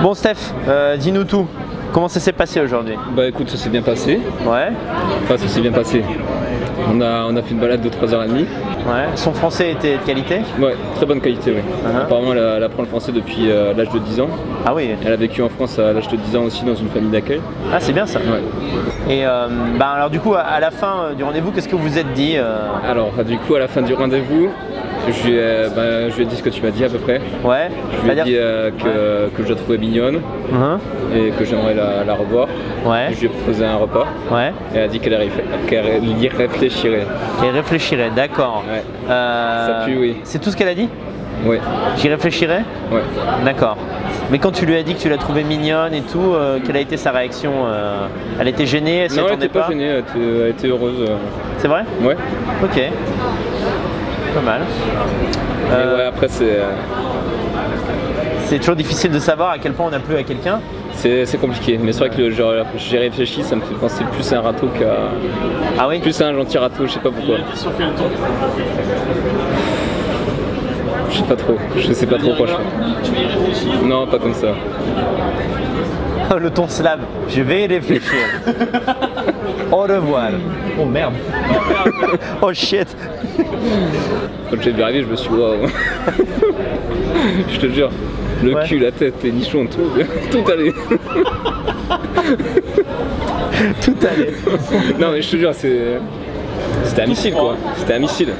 Bon Steph, dis-nous tout. Comment ça s'est passé aujourd'hui? Bah écoute, ça s'est bien passé. Enfin, ça s'est bien passé. On a fait une balade de 3h30. Son français était de qualité? Ouais, très bonne qualité, oui. Apparemment, elle apprend le français depuis l'âge de 10 ans. Ah oui. Elle a vécu en France à l'âge de 10 ans aussi dans une famille d'accueil. Ah, c'est bien ça. Et alors du coup, à la fin du rendez-vous, qu'est-ce que vous vous êtes dit Alors, du coup, à la fin du rendez-vous, je lui ai dit ce que tu m'as dit à peu près. Je lui ai dit que je la trouvais mignonne et que j'aimerais la revoir. Je lui ai proposé un repas. Et elle a dit qu'elle y réfléchirait. Qu'elle réfléchirait, d'accord. Ça pue, oui. C'est tout ce qu'elle a dit? Oui. J'y réfléchirais? Ouais. D'accord. Mais quand tu lui as dit que tu la trouvais mignonne et tout, quelle a été sa réaction? Elle était gênée? Elle s'y attendait pas? Non, elle était pas gênée, elle était heureuse. C'est vrai? Ouais. Ok. Pas mal. Mais ouais, après c'est toujours difficile de savoir à quel point on a plu à quelqu'un. C'est compliqué, mais c'est vrai que j'ai réfléchi, ça me fait penser plus à un râteau qu'à... Ah oui? Plus à un gentil râteau, je sais pas pourquoi. Sur quel ton? Je sais pas trop, franchement. Tu vas y réfléchir? Non, pas comme ça. Le ton slave, je vais y réfléchir. Au revoir. Oh merde. Oh shit. Quand j'ai vu arriver, je me suis dit waouh. Je te jure, le cul, la tête, les nichons, tout allait. Tout allait. Non mais je te jure, c'était un missile quoi. C'était un missile.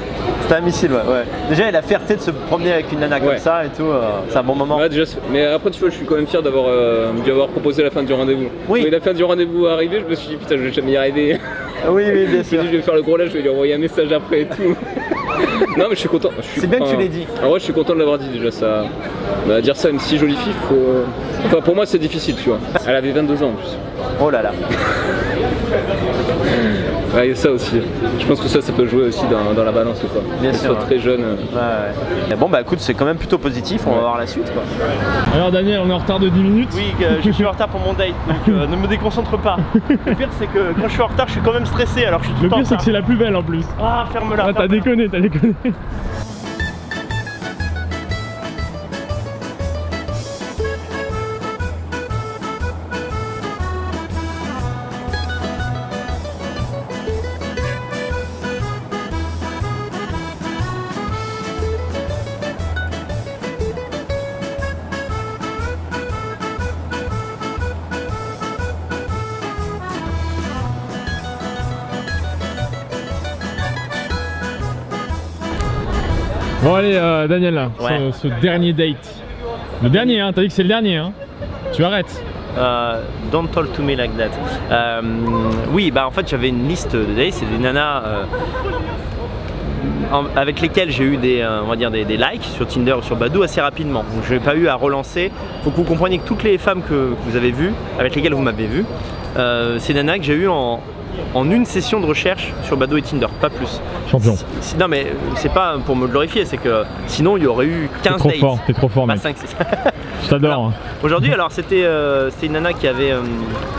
C'était un missile, ouais. Déjà, la fierté de se promener avec une nana comme ça et tout, c'est un bon moment. Ouais, déjà, mais après, tu vois, je suis quand même fier d'avoir proposé la fin du rendez-vous. Oui. La fin du rendez-vous arrivée, je me suis dit putain, je vais jamais y arriver. Oui, bien sûr. Je vais faire le gros là, je vais lui envoyer un message après et tout. Non, mais je suis content. C'est bien que tu l'aies dit. En vrai, je suis content de l'avoir dit déjà. Ça, dire ça à une si jolie fille, enfin, pour moi, c'est difficile, tu vois. Elle avait 22 ans en plus. Oh là là. Ouais, il y a ça aussi. Je pense que ça peut jouer aussi dans la balance quoi. Bien sûr. Soit très jeune. Ouais. Bon bah écoute, c'est quand même plutôt positif, on va voir la suite quoi. Alors Daniel, on est en retard de 10 minutes. Oui, je suis en retard pour mon date, donc ne me déconcentre pas. Le pire c'est que quand je suis en retard, je suis quand même stressé alors que je suis tout le temps en retard. Le pire c'est que c'est la plus belle en plus. Ah, ferme-la. Ah, t'as déconné. Bon allez Daniel, ce dernier date. Le dernier, hein, t'as dit que c'est le dernier hein. Tu arrêtes. Don't talk to me like that. Oui, bah en fait j'avais une liste de dates, c'est des nanas avec lesquelles j'ai eu on va dire des likes sur Tinder ou sur Badoo assez rapidement. Donc je n'ai pas eu à relancer. Il faut que vous compreniez que toutes les femmes que vous avez vues, avec lesquelles vous m'avez vu, c'est des nanas que j'ai eu en une session de recherche sur Badoo et Tinder, pas plus. Champion. Non mais c'est pas pour me glorifier, c'est que sinon il y aurait eu 15 dates. T'es trop fort mec. 5, 6. Je t'adore. Aujourd'hui, alors c'était une nana qui avait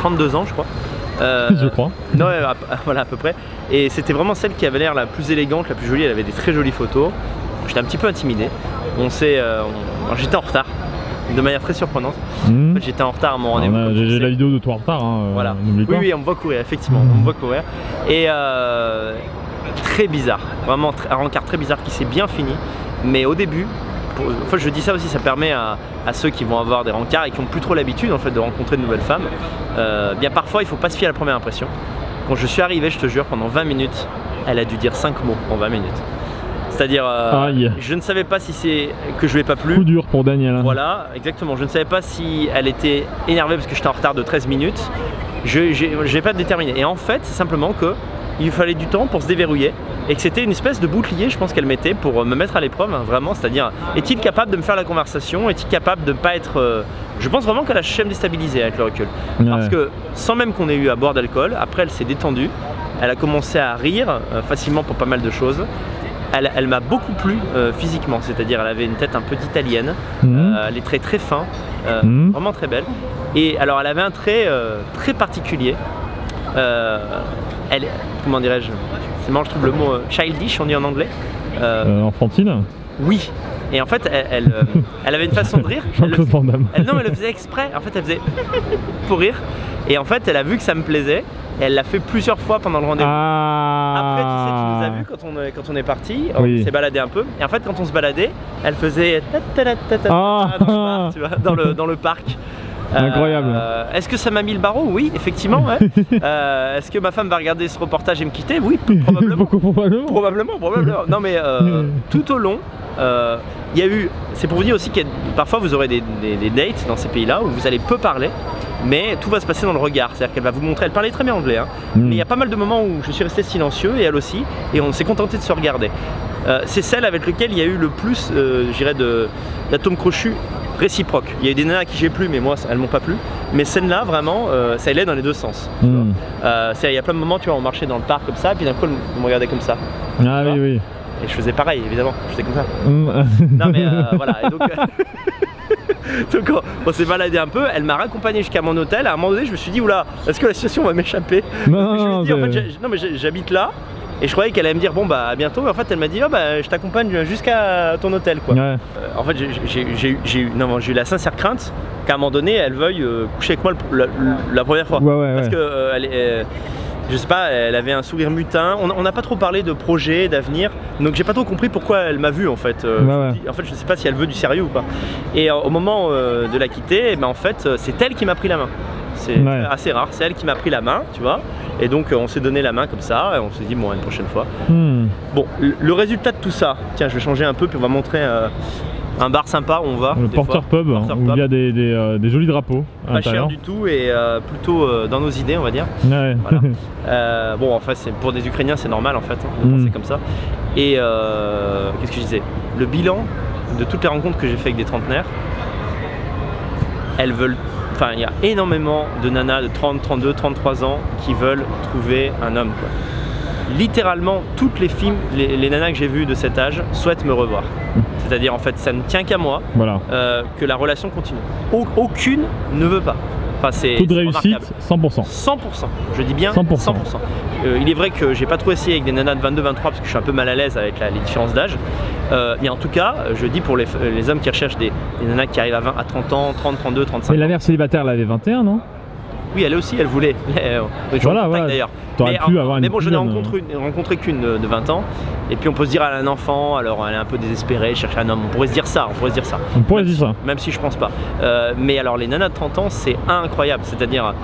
32 ans je crois. Je crois. Non, voilà à peu près. Et c'était vraiment celle qui avait l'air la plus élégante, la plus jolie. Elle avait des très jolies photos. J'étais un petit peu intimidé. J'étais en retard, de manière très surprenante. En fait, j'étais en retard à mon rendez-vous. J'ai la vidéo de toi en retard. Hein, voilà. Pas. Oui, on me voit courir, effectivement. On me voit courir. Et très bizarre, vraiment un rencard très bizarre qui s'est bien fini. Mais au début, en fait, je dis ça aussi, ça permet à ceux qui vont avoir des rencarts et qui n'ont plus trop l'habitude en fait, de rencontrer de nouvelles femmes. Bien parfois, il ne faut pas se fier à la première impression. Quand je suis arrivé, je te jure, pendant 20 minutes, elle a dû dire 5 mots en 20 minutes. C'est-à-dire, je ne savais pas si c'est que je lui ai pas plu. Coup dur pour Daniel. Hein. Voilà, exactement. Je ne savais pas si elle était énervée parce que j'étais en retard de 13 minutes. Je n'ai pas déterminé. Et en fait, c'est simplement que il fallait du temps pour se déverrouiller et que c'était une espèce de bouclier, je pense qu'elle mettait pour me mettre à l'épreuve, hein, vraiment. C'est-à-dire, est-il capable de me faire la conversation? Est-il capable de ne pas être... Je pense vraiment qu'elle a cherché à me déstabiliser avec le recul. Ouais. Parce que sans même qu'on ait eu à boire d'alcool, après elle s'est détendue, elle a commencé à rire facilement pour pas mal de choses. Elle m'a beaucoup plu physiquement, c'est-à-dire elle avait une tête un peu italienne, les traits très fins, vraiment très belle. Et alors elle avait un trait très particulier. Comment dirais-je? C'est marrant, je trouve le mot childish, on dit en anglais. Enfantine? Oui. Et en fait, elle avait une façon de rire. Jean-Claude Van Damme. Non, mais elle le faisait exprès. En fait, elle faisait pour rire. Et en fait, elle a vu que ça me plaisait. Et elle l'a fait plusieurs fois pendant le rendez-vous. Après, tu sais, tu nous as vu quand on est parti. On s'est baladé un peu. Et en fait, quand on se baladait, elle faisait dans le parc. Incroyable. Est-ce que ça m'a mis le barreau? Oui, effectivement. Ouais. Est-ce que ma femme va regarder ce reportage et me quitter? Oui, probablement. Probablement. Non, mais tout au long, il y a eu. C'est pour vous dire aussi que parfois vous aurez des dates dans ces pays-là où vous allez peu parler, mais tout va se passer dans le regard. C'est-à-dire qu'elle va vous montrer. Elle parlait très bien anglais, hein, mais il y a pas mal de moments où je suis resté silencieux et elle aussi, et on s'est contenté de se regarder. C'est celle avec laquelle il y a eu le plus, je dirais, d'atomes crochus réciproques. Il y a eu des nanas à qui j'ai plu, mais moi elles m'ont pas plu. Mais celle-là, vraiment, ça allait dans les deux sens. Il y a plein de moments, tu vois, on marchait dans le parc comme ça, et puis d'un coup, on me regardait comme ça. Ah oui, oui. Et je faisais pareil, évidemment, je faisais comme ça. Non, mais voilà. Et donc on s'est baladé un peu, elle m'a raccompagné jusqu'à mon hôtel. À un moment donné, je me suis dit, oula, est-ce que la situation va m'échapper? Non, je me suis dit, en fait, j'habite là. Et je croyais qu'elle allait me dire bon bah à bientôt, mais en fait elle m'a dit oh, bah je t'accompagne jusqu'à ton hôtel quoi. Ouais. En fait j'ai eu la sincère crainte qu'à un moment donné elle veuille coucher avec moi la première fois. Parce que je sais pas, elle avait un sourire mutin, on n'a pas trop parlé de projet, d'avenir, donc j'ai pas trop compris pourquoi elle m'a vu en fait. En fait je sais pas si elle veut du sérieux ou pas. Et au moment de la quitter, en fait c'est elle qui m'a pris la main. C'est assez rare, c'est elle qui m'a pris la main, tu vois. Et donc on s'est donné la main comme ça et on s'est dit bon une prochaine fois. Bon, le résultat de tout ça, tiens je vais changer un peu puis on va montrer un bar sympa où on va. Le Porter Pub, où il y a des jolis drapeaux. Pas cher du tout et plutôt dans nos idées on va dire. Ouais. Voilà. Bon enfin pour des Ukrainiens c'est normal en fait, de penser comme ça. Et qu'est-ce que je disais? Le bilan de toutes les rencontres que j'ai fait avec des trentenaires, elles veulent... Enfin, il y a énormément de nanas de 30, 32, 33 ans qui veulent trouver un homme, quoi. Littéralement, toutes les filles, les nanas que j'ai vues de cet âge souhaitent me revoir. C'est-à-dire, en fait, ça ne tient qu'à moi que la relation continue. Aucune ne veut pas. Enfin, c'est taux de réussite, 100%. 100%. Je dis bien 100%. Il est vrai que j'ai pas trop essayé avec des nanas de 22-23 parce que je suis un peu mal à l'aise avec les différences d'âge. Mais en tout cas, je dis pour les hommes qui recherchent des nanas qui arrivent à 30 ans, 30, 32, 35 ans. Mais la mère célibataire, elle avait 21, non? Oui, elle aussi, elle voulait. Voilà, d'ailleurs. Mais bon, je n'ai rencontré qu'une de 20 ans. Et puis on peut se dire, elle a un enfant, alors elle est un peu désespérée, elle cherche un homme. On pourrait se dire ça, Même si je pense pas. Mais alors, les nanas de 30 ans, c'est incroyable. C'est-à-dire,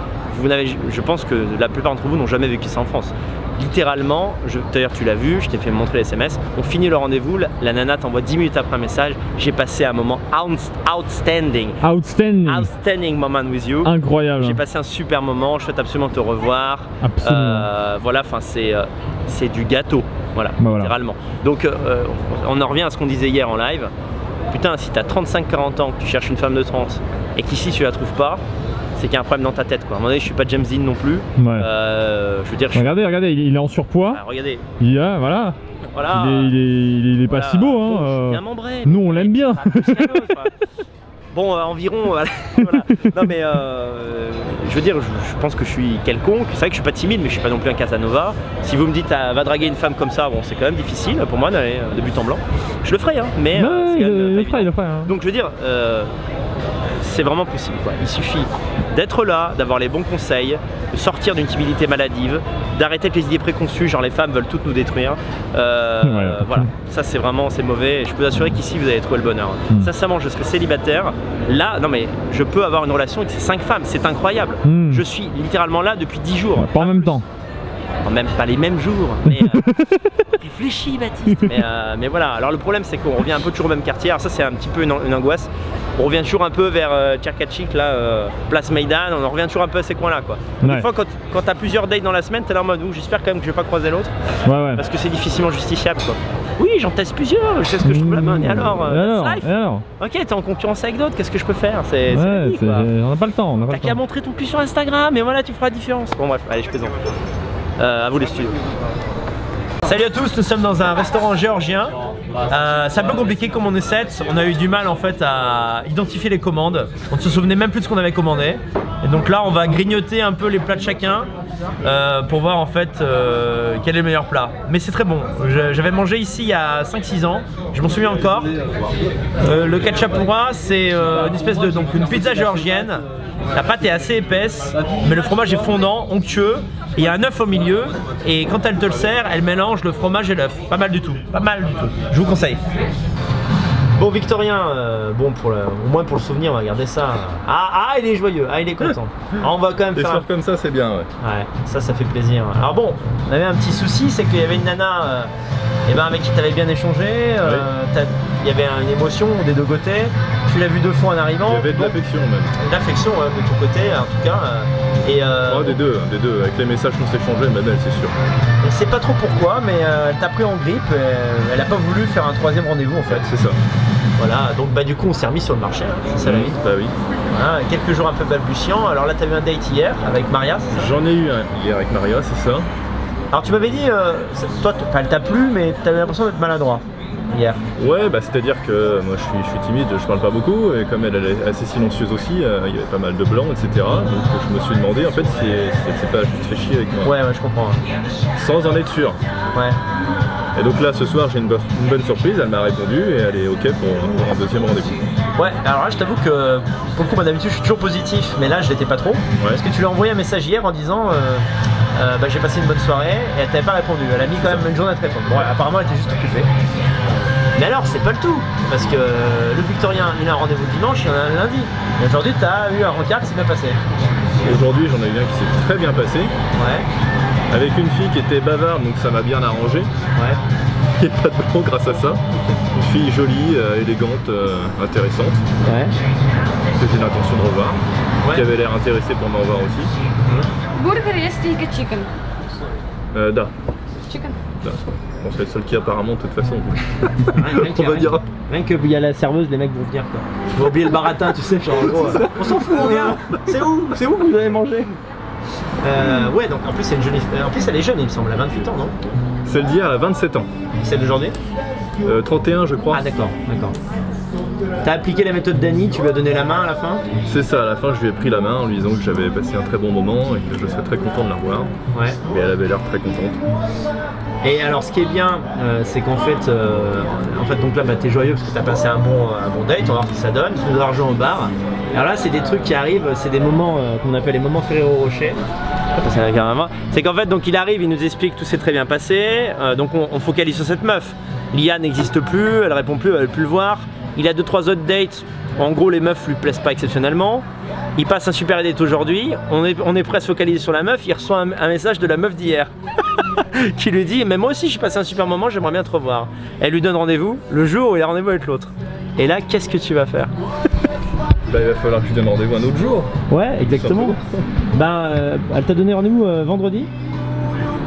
je pense que la plupart d'entre vous n'ont jamais vécu ça en France. littéralement, d'ailleurs tu l'as vu, je t'ai fait montrer les SMS, on finit le rendez-vous, la nana t'envoie 10 minutes après un message, j'ai passé un moment outstanding moment with you. Incroyable. J'ai passé un super moment, je souhaite absolument te revoir. Absolument. Voilà, enfin c'est du gâteau, voilà, littéralement. Donc on en revient à ce qu'on disait hier en live. Putain, si t'as 35-40 ans, que tu cherches une femme de trans et qu'ici tu la trouves pas, c'est qu'il y a un problème dans ta tête quoi. À un moment donné, je suis pas James Dean non plus. Ouais. Je veux dire, regardez, il est en surpoids. Ah, regardez. Voilà. Il est pas si beau hein. Bon, bien membré. Nous on l'aime bien. Bon, environ, voilà. Non mais, je veux dire, je pense que je suis quelconque. C'est vrai que je suis pas timide, mais je suis pas non plus un Casanova. Si vous me dites, va draguer une femme comme ça, bon, c'est quand même difficile pour moi d'aller de but en blanc. Je le ferai, hein, mais il le ferait. Hein. Donc je veux dire, c'est vraiment possible, quoi. Il suffit d'être là, d'avoir les bons conseils, de sortir d'une timidité maladive, d'arrêter avec les idées préconçues, genre les femmes veulent toutes nous détruire. Voilà, ça c'est vraiment, c'est mauvais. Et je peux vous assurer qu'ici vous allez trouver le bonheur. Sincèrement, je serai célibataire. Là, non mais je peux avoir une relation avec ces 5 femmes, c'est incroyable. Je suis littéralement là depuis 10 jours. Pas en même temps. Même pas les mêmes jours, mais réfléchis Baptiste. Mais voilà, alors le problème c'est qu'on revient un peu toujours au même quartier. Alors ça c'est un petit peu une angoisse. On revient toujours un peu vers Tcherkatchik, là, Place Maïdan, on en revient toujours un peu à ces coins là quoi. Des fois quand t'as plusieurs dates dans la semaine, t'es là en mode j'espère quand même que je vais pas croiser l'autre. Parce que c'est difficilement justifiable quoi. Oui, j'en teste plusieurs, je sais ce que je trouve la bonne. Et alors, ok, t'es en concurrence avec d'autres, qu'est-ce que je peux faire? On n'a pas le temps. T'as qu'à montrer ton cul sur Instagram et voilà, tu feras la différence. Bon bref, allez, je plaisante. À vous les studios. Salut à tous, nous sommes dans un restaurant géorgien. C'est un peu compliqué comme on est 7, on a eu du mal en fait à identifier les commandes. On ne se souvenait même plus de ce qu'on avait commandé. Et donc là on va grignoter un peu les plats de chacun pour voir en fait quel est le meilleur plat. Mais c'est très bon, j'avais mangé ici il y a 5-6 ans, je m'en souviens encore. Le ketchapura c'est une espèce de une pizza géorgienne. La pâte est assez épaisse, mais le fromage est fondant, onctueux. Il y a un œuf au milieu et quand elle te le sert, elle mélange le fromage et l'œuf. Pas mal du tout, pas mal du tout. Je vous conseille. Bon Victorien, bon au moins pour le souvenir, on va garder ça. Ah il est joyeux, il est content. Alors, on va quand même faire. Des comme ça, c'est bien, ouais. Ça fait plaisir. Alors bon, on avait un petit souci, c'est qu'il y avait une nana avec qui tu avais bien échangé. Il y avait une émotion des deux côtés. Tu l'as vu 2 fois en arrivant. Il y avait de l'affection même. De l'affection de ton côté en tout cas. Des deux, avec les messages qu'on s'échangeait, même elle c'est sûr. On sait pas trop pourquoi, mais elle t'a pris en grippe, elle a pas voulu faire un 3e rendez-vous en fait. C'est ça. Voilà, donc du coup on s'est remis sur le marché, c'est ça la vie. Bah oui. Voilà, quelques jours un peu balbutiants, alors là t'as eu un date hier avec Maria, c'est ça? J'en ai eu un hier avec Maria, c'est ça. Alors tu m'avais dit, toi elle t'a plu mais t'avais l'impression d'être maladroit. Hier. Ouais, c'est-à-dire que moi je suis timide, je parle pas beaucoup, et comme elle est assez silencieuse aussi, il y avait pas mal de blancs, etc. Donc je me suis demandé en fait si elle s'est pas juste fait chier avec moi. Ouais, je comprends. Sans en être sûr. Ouais. Et donc là ce soir j'ai une bonne surprise, elle m'a répondu et elle est ok pour un 2e rendez-vous. Ouais, alors là je t'avoue que pour le coup moi d'habitude je suis toujours positif, mais là je l'étais pas trop. Parce que tu lui as envoyé un message hier en disant j'ai passé une bonne soirée et elle t'avait pas répondu. Elle a mis quand même une journée à te répondre. Bon, apparemment elle était juste occupée. Mais alors c'est pas le tout, parce que le Victorien il a un rendez-vous dimanche, il y en a un lundi. Et aujourd'hui tu as eu un rencard qui s'est bien passé. Aujourd'hui j'en ai eu un qui s'est très bien passé. Ouais. Avec une fille qui était bavarde, donc ça m'a bien arrangé. Ouais. Il n'y a pas de blanc grâce à ça. Une fille jolie, élégante, intéressante. Ouais. Que j'ai l'intention de revoir. Qui avait l'air intéressée pour m'en revoir aussi. Burger есть или chicken? Da. Chicken. Da. Bon, c'est le seul qui apparemment de toute façon. On va dire. Rien qu'il y a la serveuse, les mecs vont venir quoi. Ils vont oublier le baratin, tu sais, genre en gros. On s'en fout, on vient. C'est où que vous avez mangé? Ouais, donc en plus c'est une jeune. En plus elle est jeune, il me semble, elle a 28 ans, non? Celle d'hier, elle a 27 ans. Celle d'aujourd'hui? 31 je crois. Ah d'accord. T'as appliqué la méthode d'Annie, tu lui as donné la main à la fin? C'est ça, à la fin je lui ai pris la main en lui disant que j'avais passé un très bon moment et que je serais très content de la revoir. Ouais. Et elle avait l'air très contente. Et alors ce qui est bien, c'est qu'en fait, donc là t'es joyeux parce que t'as passé un bon date, on va voir ce que ça donne, tu nous as rejoint au bar. Alors là c'est des trucs qui arrivent, c'est des moments qu'on appelle les moments Ferrero Rocher. C'est qu'en fait donc il arrive, il nous explique que tout s'est très bien passé, donc on focalise sur cette meuf. L'IA n'existe plus, elle répond plus, elle veut plus le voir. Il a 2-3 autres dates, en gros les meufs lui plaisent pas exceptionnellement. Il passe un super date aujourd'hui, on est prêt à se focaliser sur la meuf, il reçoit un message de la meuf d'hier. qui lui dit mais moi aussi j'ai passé un super moment, j'aimerais bien te revoir. Elle lui donne rendez-vous le jour où il a rendez-vous avec l'autre. Et là, qu'est-ce que tu vas faire? Bah il va falloir que je donne rendez-vous un autre jour. Ouais, exactement. Ben, elle t'a donné rendez-vous vendredi?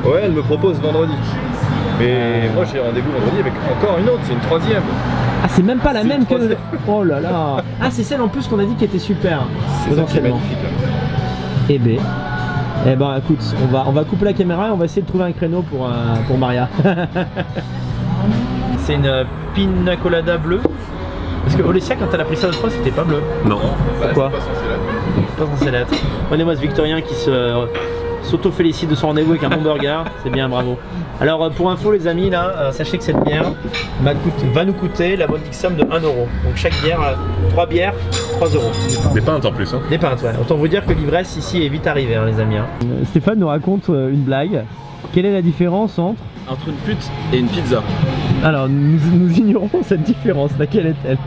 Ouais, elle me propose vendredi. Mais moi j'ai rendez-vous vendredi avec encore une autre, c'est une troisième. Ah, c'est même pas la même que... Oh là là. Ah, c'est celle en plus qu'on a dit qui était super. C'est magnifique là. Eh ben... Eh ben écoute, on va couper la caméra et on va essayer de trouver un créneau pour Maria. C'est une pina colada bleue. Parce que Olesya, quand elle a pris ça l'autre fois, c'était pas bleu. Non. Pourquoi? C'est pas censé l'être. Pas censé l'être. Regardez-moi ce Victorien qui s'auto-félicite de son rendez-vous avec un bon burger. C'est bien, bravo. Alors pour info les amis, là, sachez que cette bière va nous coûter la modique somme de 1 €. Donc chaque bière, 3 bières, 3 €. Des pintes en plus. Hein. Des pintes, ouais. Autant vous dire que l'ivresse ici est vite arrivée, hein, les amis. Hein. Stéphane nous raconte une blague. Quelle est la différence entre une pute et une pizza? Alors nous ignorons cette différence. Laquelle est-elle?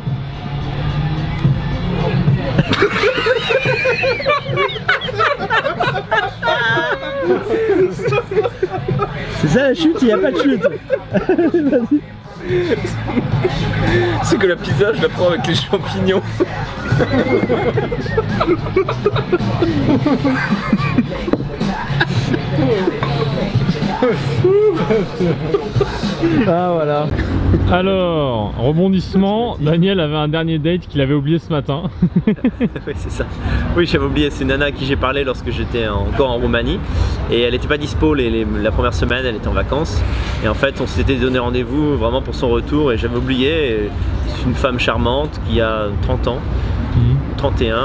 C'est ça la chute, il n'y a pas de chute. Vas-y. C'est que la pizza, je la prends avec les champignons. Ah voilà. Alors, rebondissement, Daniel avait un dernier date qu'il avait oublié ce matin. Oui, c'est ça. Oui, j'avais oublié, c'est une nana à qui j'ai parlé lorsque j'étais encore en Roumanie. Et elle n'était pas dispo la première semaine, elle était en vacances. Et en fait, on s'était donné rendez-vous vraiment pour son retour et j'avais oublié. C'est une femme charmante qui a 30 ans. 31,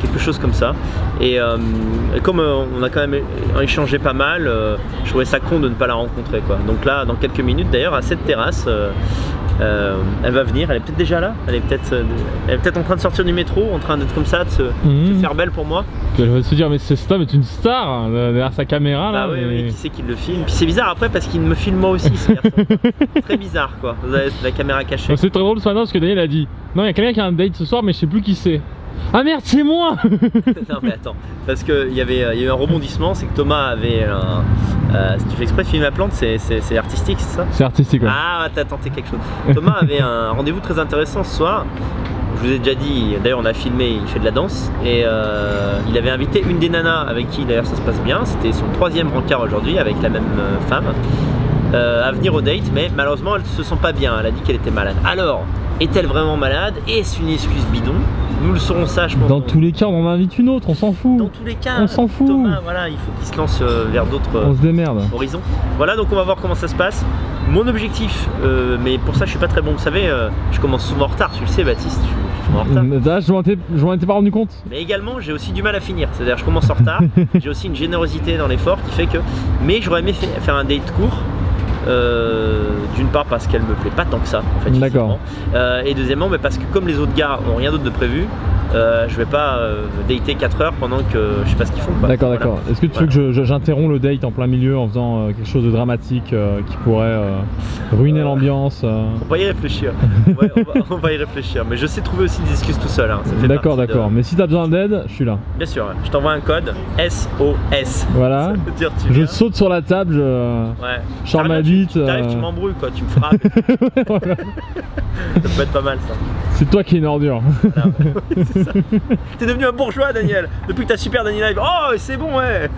quelque chose comme ça. Et comme on a quand même échangé pas mal, je trouvais ça con de ne pas la rencontrer, quoi. Donc là, dans quelques minutes d'ailleurs, à cette terrasse, elle va venir, elle est peut-être déjà là, elle est peut-être en train de sortir du métro, en train d'être comme ça, de se faire belle pour moi. Elle va se dire mais cet homme est une star hein, derrière sa caméra là. Bah oui, oui, qui c'est qui le filme. Puis c'est bizarre après parce qu'il me filme moi aussi, ce garçon. Très bizarre quoi, vous avez la caméra cachée. C'est très drôle ce matin parce que Daniel a dit non il y a quelqu'un qui a un date ce soir mais je sais plus qui c'est. Ah merde c'est moi. Non mais attends, parce qu'il y a eu un rebondissement, c'est que Thomas avait si tu fais exprès de filmer la plante, c'est artistique, c'est ça? C'est artistique ouais. Ah t'as tenté quelque chose. Thomas avait un rendez-vous très intéressant ce soir. Je vous ai déjà dit, d'ailleurs on a filmé, il fait de la danse et il avait invité une des nanas avec qui d'ailleurs ça se passe bien, c'était son 3e rencard aujourd'hui avec la même femme à venir au date, mais malheureusement elle se sent pas bien, elle a dit qu'elle était malade. Alors, est-elle vraiment malade? Est-ce une excuse bidon? Nous le saurons ça je pense. Dans tous les cas on en invite une autre, on s'en fout. Dans tous les cas, on s'en fout. Thomas, voilà, il faut qu'il se lance vers d'autres horizons. Voilà, donc on va voir comment ça se passe. Mon objectif, mais pour ça je suis pas très bon, vous savez, je commence souvent en retard, tu le sais Baptiste, je suis souvent en retard. Là, je m'en étais pas rendu compte. Mais également j'ai aussi du mal à finir, c'est-à-dire je commence en retard, j'ai aussi une générosité dans l'effort qui fait que... Mais j'aurais aimé faire un date court. D'une part parce qu'elle me plaît pas tant que ça en fait, d'accord. Et deuxièmement parce que comme les autres gars ont rien d'autre de prévu, je vais pas dater 4 heures pendant que je sais pas ce qu'ils font. D'accord, d'accord. Voilà. Est-ce que tu veux que j'interromps le date en plein milieu en faisant quelque chose de dramatique qui pourrait ruiner l'ambiance On va y réfléchir. on va y réfléchir. Mais je sais trouver aussi des excuses tout seul. Hein. D'accord, d'accord. Mais si t'as besoin d'aide, je suis là. Bien sûr. Je t'envoie un code SOS. Voilà. Ça veut dire je saute sur la table, je sors ma bite. Tu m'embrouilles quoi, tu me frappes. Voilà. Ça peut être pas mal ça. C'est toi qui es une ordure. C'est ça. T'es devenu un bourgeois Daniel. Depuis que t'as Super Daniel Live. Oh c'est bon ouais.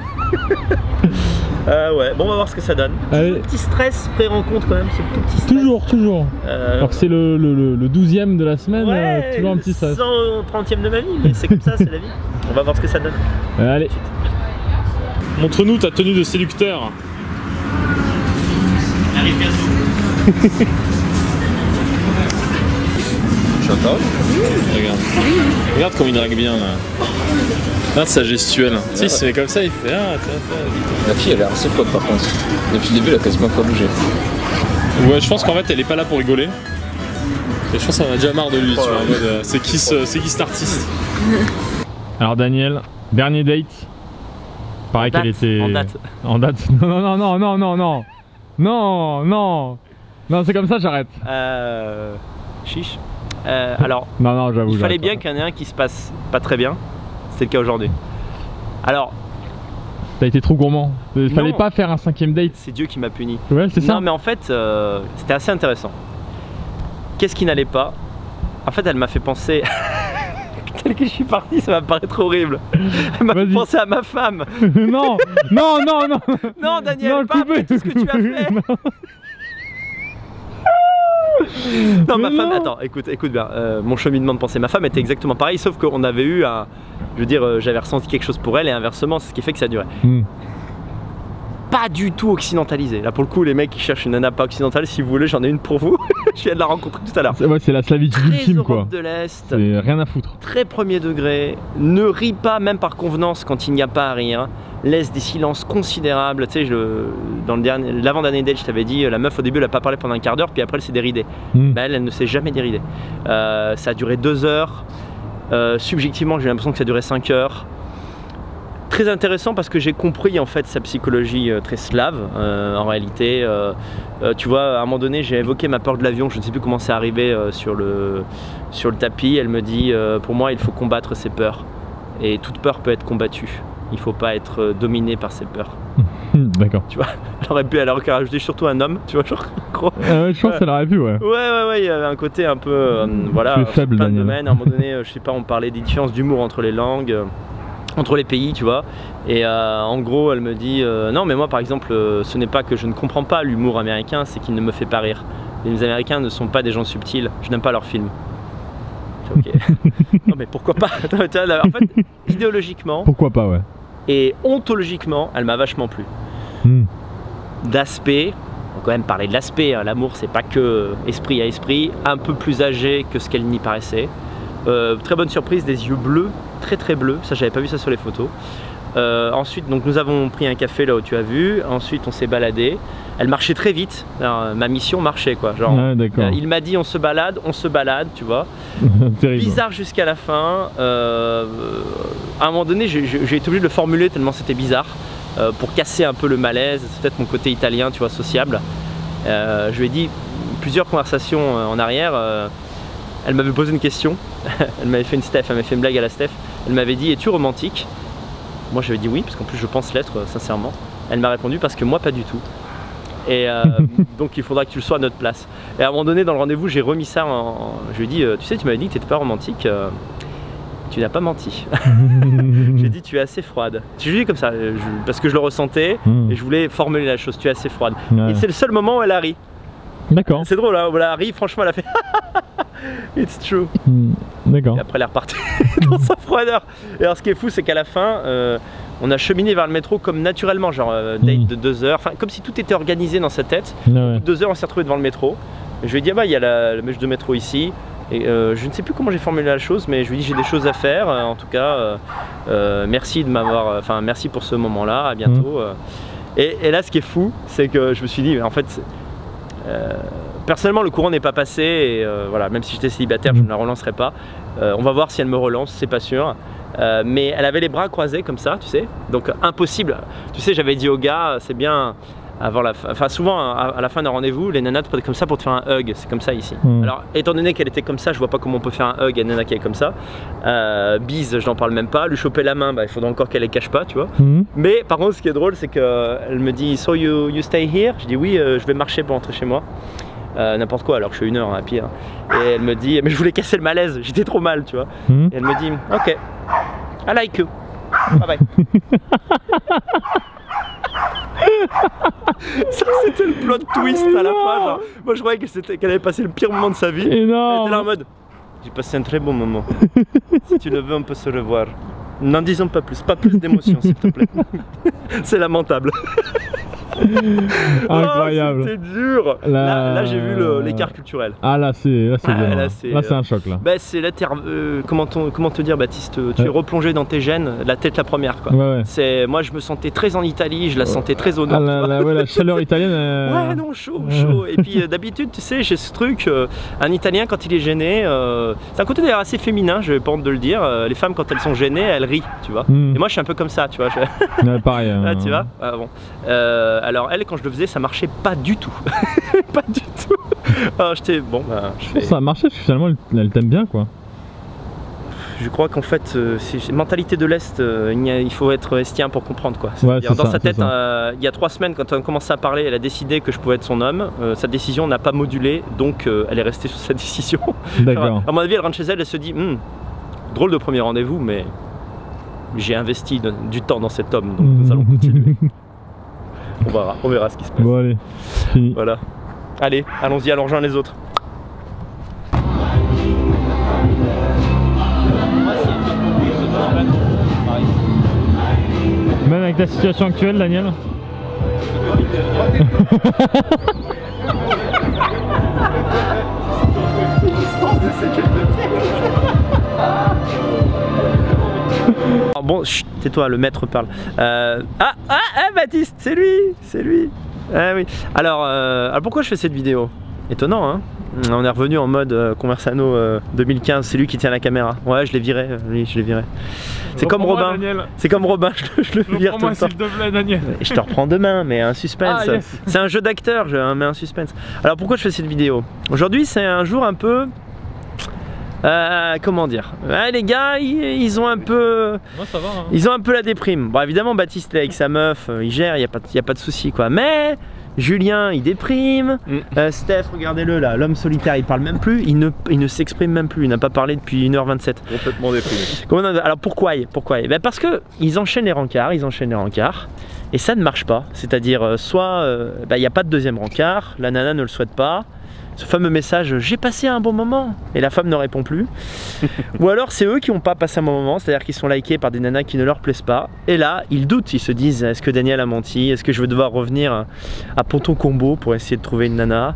Ouais, bon on va voir ce que ça donne. Un petit stress pré-rencontre quand même, ce tout petit stress. Toujours. Alors que c'est le 12e de la semaine, ouais, toujours un petit stress. 130e de ma vie, mais c'est comme ça, c'est la vie. On va voir ce que ça donne. Allez. Montre-nous ta tenue de séducteur. Arrive bientôt. Regarde. Regarde comme il drague bien là. Regarde sa gestuelle. Tu sais, il se met comme ça, il fait La fille elle a l'air assez flotte par contre. Depuis le début elle a quasiment pas bougé. Ouais, je pense qu'en fait elle est pas là pour rigoler. Et je pense qu'on a déjà marre de lui, tu vois, en mode c'est qui cet artiste. Alors Daniel, dernier date. Pareil qu'elle était. En date. Non, c'est comme ça, j'arrête. Chiche. Alors, j'avoue. Il fallait bien qu'il y en ait un qui se passe pas très bien. C'est le cas aujourd'hui. Alors, T'as été trop gourmand. Il fallait pas faire un 5e date. C'est Dieu qui m'a puni. Ouais, c'est ça. Non, mais en fait, c'était assez intéressant. Qu'est-ce qui n'allait pas? En fait, elle m'a fait penser. Tel que je suis parti, ça va paraître horrible. Elle m'a fait penser à ma femme. Non, non, non, non. Non, Daniel, non, pas après tout ce que tu as fait. Non, ma femme, attends, écoute bien, mon cheminement de pensée, ma femme était exactement pareil, sauf qu'on avait eu un, je veux dire, j'avais ressenti quelque chose pour elle et inversement, c'est ce qui fait que ça durait. Pas du tout occidentalisé. Là pour le coup, les mecs qui cherchent une nana pas occidentale, si vous voulez, j'en ai une pour vous. Je viens de la rencontrer tout à l'heure. Ouais, c'est la slavitude ultime quoi. De l'Est. C'est rien à foutre. Très premier degré. Ne ris pas même par convenance quand il n'y a pas à rire. Laisse des silences considérables. Tu sais, dans l'avant-dernier date, je t'avais dit, la meuf au début elle a pas parlé pendant un quart d'heure, puis après elle s'est déridée. Bah, elle ne s'est jamais déridée. Ça a duré 2 heures. Subjectivement, j'ai l'impression que ça a duré 5 heures. Très intéressant parce que j'ai compris en fait sa psychologie très slave en réalité. Tu vois, à un moment donné, j'ai évoqué ma peur de l'avion. Je ne sais plus comment c'est arrivé sur le tapis. Elle me dit, pour moi, il faut combattre ses peurs. Et toute peur peut être combattue. Il ne faut pas être dominé par ses peurs. D'accord. Tu vois, elle aurait rajouté surtout un homme, tu vois, genre gros. Je pense qu'elle aurait pu, ouais. Ouais, il y avait un côté un peu, voilà, tu es faible, plein de Daniel. domaines. À un moment donné, je sais pas, on parlait des différences d'humour entre les langues, entre les pays, tu vois. Et en gros, elle me dit, non, mais moi, par exemple, ce n'est pas que je ne comprends pas l'humour américain, c'est qu'il ne me fait pas rire. Les Américains ne sont pas des gens subtils, je n'aime pas leurs films. Ok. Non, mais pourquoi pas? En fait, idéologiquement. Pourquoi pas, ouais. Et ontologiquement, elle m'a vachement plu. D'aspect, on va quand même parler de l'aspect, hein. L'amour c'est pas que esprit à esprit, un peu plus âgé que ce qu'elle n'y paraissait. Très bonne surprise, des yeux bleus, très bleus, ça j'avais pas vu ça sur les photos. Ensuite donc nous avons pris un café là où tu as vu, ensuite on s'est baladé. Elle marchait très vite, alors, ma mission marchait quoi, genre il m'a dit on se balade, tu vois. Bizarre jusqu'à la fin. À un moment donné j'ai été obligé de le formuler tellement c'était bizarre, pour casser un peu le malaise, c'est peut-être mon côté italien tu vois, sociable. Je lui ai dit plusieurs conversations en arrière, elle m'avait posé une question, elle m'avait fait une blague à la Steph, elle m'avait dit es-tu romantique? Moi j'avais dit oui, parce qu'en plus je pense l'être sincèrement. Elle m'a répondu parce que moi pas du tout. Et donc il faudra que tu le sois à notre place. Et à un moment donné dans le rendez-vous j'ai remis ça je lui ai dit tu sais tu m'avais dit que tu n'étais pas romantique, tu n'as pas menti. J'ai dit tu es assez froide. Je lui ai dit comme ça parce que je le ressentais et je voulais formuler la chose, tu es assez froide. Et c'est le seul moment où elle a ri. D'accord. C'est drôle, hein, où elle a ri, franchement elle a fait it's true. D'accord. Et après elle est repartie dans sa froideur. Et alors ce qui est fou c'est qu'à la fin on a cheminé vers le métro comme naturellement, genre date de 2 heures, enfin comme si tout était organisé dans sa tête. Au bout de 2 heures on s'est retrouvé devant le métro. Et je lui ai dit ah bah il y a la mèche de métro ici. Et je ne sais plus comment j'ai formulé la chose, mais je lui ai dit j'ai des choses à faire. En tout cas, merci de m'avoir, enfin merci pour ce moment-là. À bientôt. Et là, ce qui est fou, c'est que je me suis dit, en fait, personnellement, le courant n'est pas passé. Et voilà, même si j'étais célibataire, je ne la relancerai pas. On va voir si elle me relance, c'est pas sûr. Mais elle avait les bras croisés comme ça, tu sais. Donc impossible. Tu sais, j'avais dit au gars, c'est bien. Avant la fin, enfin souvent à la fin d'un rendez-vous, les nanas te prennent comme ça pour te faire un hug, c'est comme ça ici. Alors étant donné qu'elle était comme ça, je vois pas comment on peut faire un hug à une nana qui est comme ça. Bise, je n'en parle même pas. Lui choper la main, bah, il faudra encore qu'elle les cache pas, tu vois. Mais par contre, ce qui est drôle, c'est qu'elle me dit so you stay here. Je dis oui, je vais marcher pour rentrer chez moi. N'importe quoi, alors que je suis 1 heure à pied. Et elle me dit, mais je voulais casser le malaise, j'étais trop mal, tu vois. Et elle me dit, ok, I like you. Bye bye. Ça c'était le plot twist à la fin, genre. Moi je croyais qu'elle avait passé le pire moment de sa vie. Énorme. Elle était là en mode j'ai passé un très bon moment. Si tu le veux on peut se revoir. N'en disons pas plus d'émotion s'il te plaît. C'est lamentable. Incroyable. Oh, c'était dur. Là j'ai vu l'écart culturel. Ah là c'est bien. Là c'est un choc là. Bah, c'est là comment te dire Baptiste, tu es replongé dans tes gènes, la tête la première quoi. C'est moi je me sentais très en Italie, je la sentais très au nord. La chaleur italienne. Ouais non chaud. Et puis d'habitude tu sais j'ai ce truc, un Italien quand il est gêné, c'est un côté d'ailleurs assez féminin, je vais pas honte de le dire. Les femmes quand elles sont gênées elles rient, tu vois. Et moi je suis un peu comme ça, tu vois. Pareil. Là, tu vois. Bon. Alors elle quand je le faisais ça marchait pas du tout. Pas du tout. Alors j'étais bon bah, ça a marché parce que finalement elle t'aime bien quoi. Je crois qu'en fait, c'est mentalité de l'Est, il faut être estien pour comprendre quoi. Ouais, Dans sa tête, il y a 3 semaines, quand on a commencé à parler, elle a décidé que je pouvais être son homme. Sa décision n'a pas modulé, donc elle est restée sur sa décision. D'accord. À mon avis, elle rentre chez elle, elle se dit drôle de premier rendez-vous, mais j'ai investi du temps dans cet homme, donc nous allons continuer. On verra ce qui se passe. Bon allez, fini. Voilà. Allez, allons-y, allons rejoindre les autres. Même avec la situation actuelle, Daniel. Bon, tais-toi, le maître parle. Baptiste, c'est lui. Ah oui. Alors pourquoi je fais cette vidéo? Étonnant, hein? On est revenu en mode Conversano 2015, c'est lui qui tient la caméra. Ouais, je l'ai viré, oui, je l'ai viré. C'est comme Robin, je le vire tout le temps. S'il te plaît, Daniel. Je te reprends demain, mais un suspense. Ah, yes. C'est un jeu d'acteur, je mets un suspense. Alors pourquoi je fais cette vidéo? Aujourd'hui, c'est un jour un peu... comment dire, les gars ils ont un peu ça va, hein. Ils ont un peu la déprime. Bon évidemment Baptiste est avec sa meuf, il gère, il n'y a pas de souci quoi. Mais Julien il déprime, Steph regardez-le là, l'homme solitaire il parle même plus, il ne s'exprime même plus, il n'a pas parlé depuis 1h27. Complètement déprimé. Alors pourquoi ben parce que ils enchaînent les rencarts, et ça ne marche pas. C'est-à-dire soit il n'y a pas de deuxième rencard, la nana ne le souhaite pas. Ce fameux message, j'ai passé un bon moment, et la femme ne répond plus. Ou alors c'est eux qui n'ont pas passé un bon moment, c'est-à-dire qu'ils sont likés par des nanas qui ne leur plaisent pas. Et là, ils doutent, ils se disent, est-ce que Daniel a menti? Est-ce que je vais devoir revenir à Ponton Combo pour essayer de trouver une nana?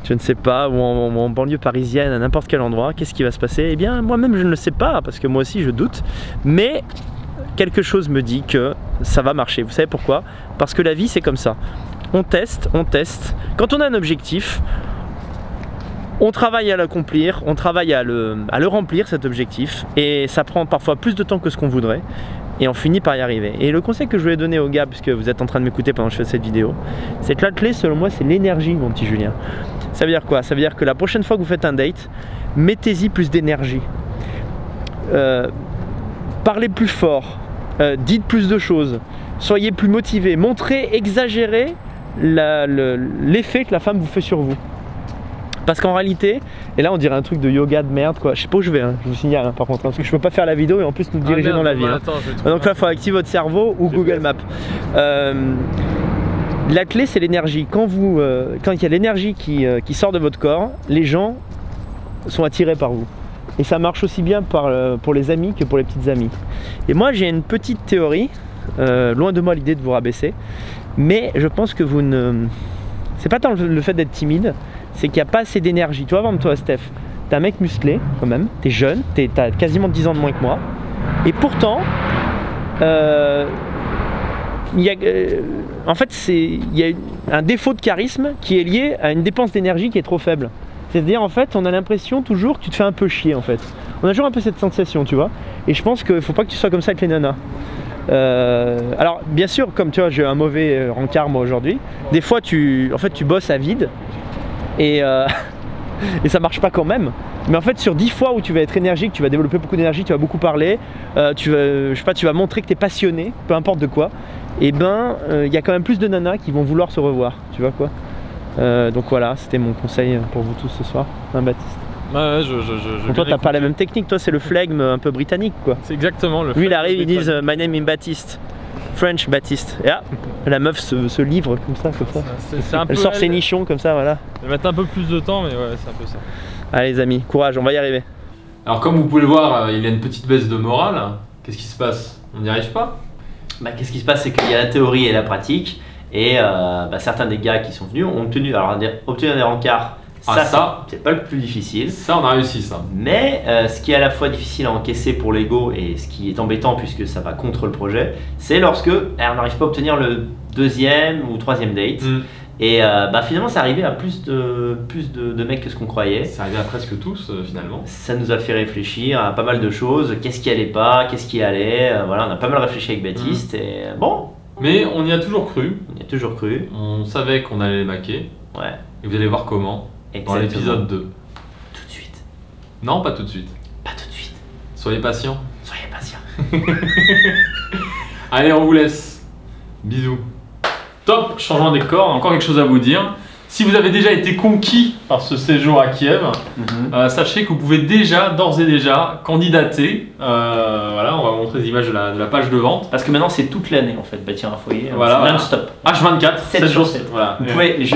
Je ne sais pas, ou en banlieue parisienne, à n'importe quel endroit. Qu'est-ce qui va se passer? Eh bien, moi-même, je ne le sais pas, parce que moi aussi, je doute. Mais quelque chose me dit que ça va marcher. Vous savez pourquoi? Parce que la vie, c'est comme ça. On teste. Quand on a un objectif, on travaille à l'accomplir, on travaille à le remplir cet objectif, et ça prend parfois plus de temps que ce qu'on voudrait, et on finit par y arriver. Et le conseil que je voulais donner aux gars, puisque vous êtes en train de m'écouter pendant que je fais cette vidéo, c'est que la clé selon moi c'est l'énergie, mon petit Julien. Ça veut dire quoi? Ça veut dire que la prochaine fois que vous faites un date, mettez-y plus d'énergie, parlez plus fort, dites plus de choses, soyez plus motivé, montrez, exagérez l'effet que la femme vous fait sur vous. Parce qu'en réalité, et là on dirait un truc de yoga de merde quoi, je sais pas où je vais, hein, je vous signale par contre, parce que je peux pas faire la vidéo et en plus nous diriger dans la vie. Attends, donc là il faut activer votre cerveau ou Google Maps. La clé c'est l'énergie. Quand il y a l'énergie qui sort de votre corps, les gens sont attirés par vous. Et ça marche aussi bien pour les amis que pour les petites amies. Et moi j'ai une petite théorie, loin de moi l'idée de vous rabaisser, mais je pense que vous ne... C'est pas tant le fait d'être timide, c'est qu'il n'y a pas assez d'énergie. Tu vois, avant toi, Steph, t'es un mec musclé quand même, t'es jeune, t'as quasiment 10 ans de moins que moi, et pourtant, en fait, il y a un défaut de charisme qui est lié à une dépense d'énergie qui est trop faible. C'est-à-dire, en fait, on a l'impression toujours que tu te fais un peu chier, en fait. On a toujours un peu cette sensation, tu vois, et je pense qu'il ne faut pas que tu sois comme ça avec les nanas. Alors bien sûr, comme tu vois, j'ai un mauvais rencard moi aujourd'hui. Des fois tu bosses à vide et ça marche pas quand même. Mais en fait sur 10 fois où tu vas être énergique, tu vas développer beaucoup d'énergie, tu vas beaucoup parler, tu vas montrer que tu es passionné, peu importe de quoi. Et ben il y a quand même plus de nanas qui vont vouloir se revoir, tu vois quoi. Donc voilà, c'était mon conseil pour vous tous ce soir, hein, Baptiste. Ouais, toi t'as pas la même technique, toi c'est le flegme un peu britannique quoi. C'est exactement le Lui il arrive, ils disent My name is Baptiste, French Baptiste. Et là, la meuf se livre comme ça. Elle sort ses nichons comme ça, voilà. Elle va mettre un peu plus de temps, mais ouais, c'est un peu ça. Allez les amis, courage, on va y arriver. Alors comme vous pouvez le voir, il y a une petite baisse de morale. Qu'est-ce qui se passe? On n'y arrive pas? Bah, qu'est-ce qui se passe, c'est qu'il y a la théorie et la pratique. Et certains des gars qui sont venus ont obtenu des rencarts. Ça c'est pas le plus difficile. Ça, on a réussi ça. Mais ce qui est à la fois difficile à encaisser pour l'ego et ce qui est embêtant puisque ça va contre le projet, c'est lorsque on n'arrive pas à obtenir le deuxième ou troisième date. Et finalement, c'est arrivé à plus de mecs que ce qu'on croyait. C'est arrivé à presque tous finalement. Ça nous a fait réfléchir à pas mal de choses. Qu'est-ce qui allait pas, qu'est-ce qui allait. Voilà, on a pas mal réfléchi avec Baptiste. Et bon. Mais on y a toujours cru. On savait qu'on allait les maquer. Ouais. Et vous allez voir comment. Exactement. Dans l'épisode 2. Tout de suite. Non, pas tout de suite. Pas tout de suite. Soyez patients. Soyez patients. Allez, on vous laisse. Bisous. Top, changeant de décor, encore quelque chose à vous dire. Si vous avez déjà été conquis par ce séjour à Kiev, sachez que vous pouvez d'ores et déjà candidater. Voilà, on va montrer les images de la page de vente. Parce que maintenant c'est toute l'année en fait, bâtir un foyer. Voilà, non-stop. H24, 7 jours 7. Voilà. Vous pouvez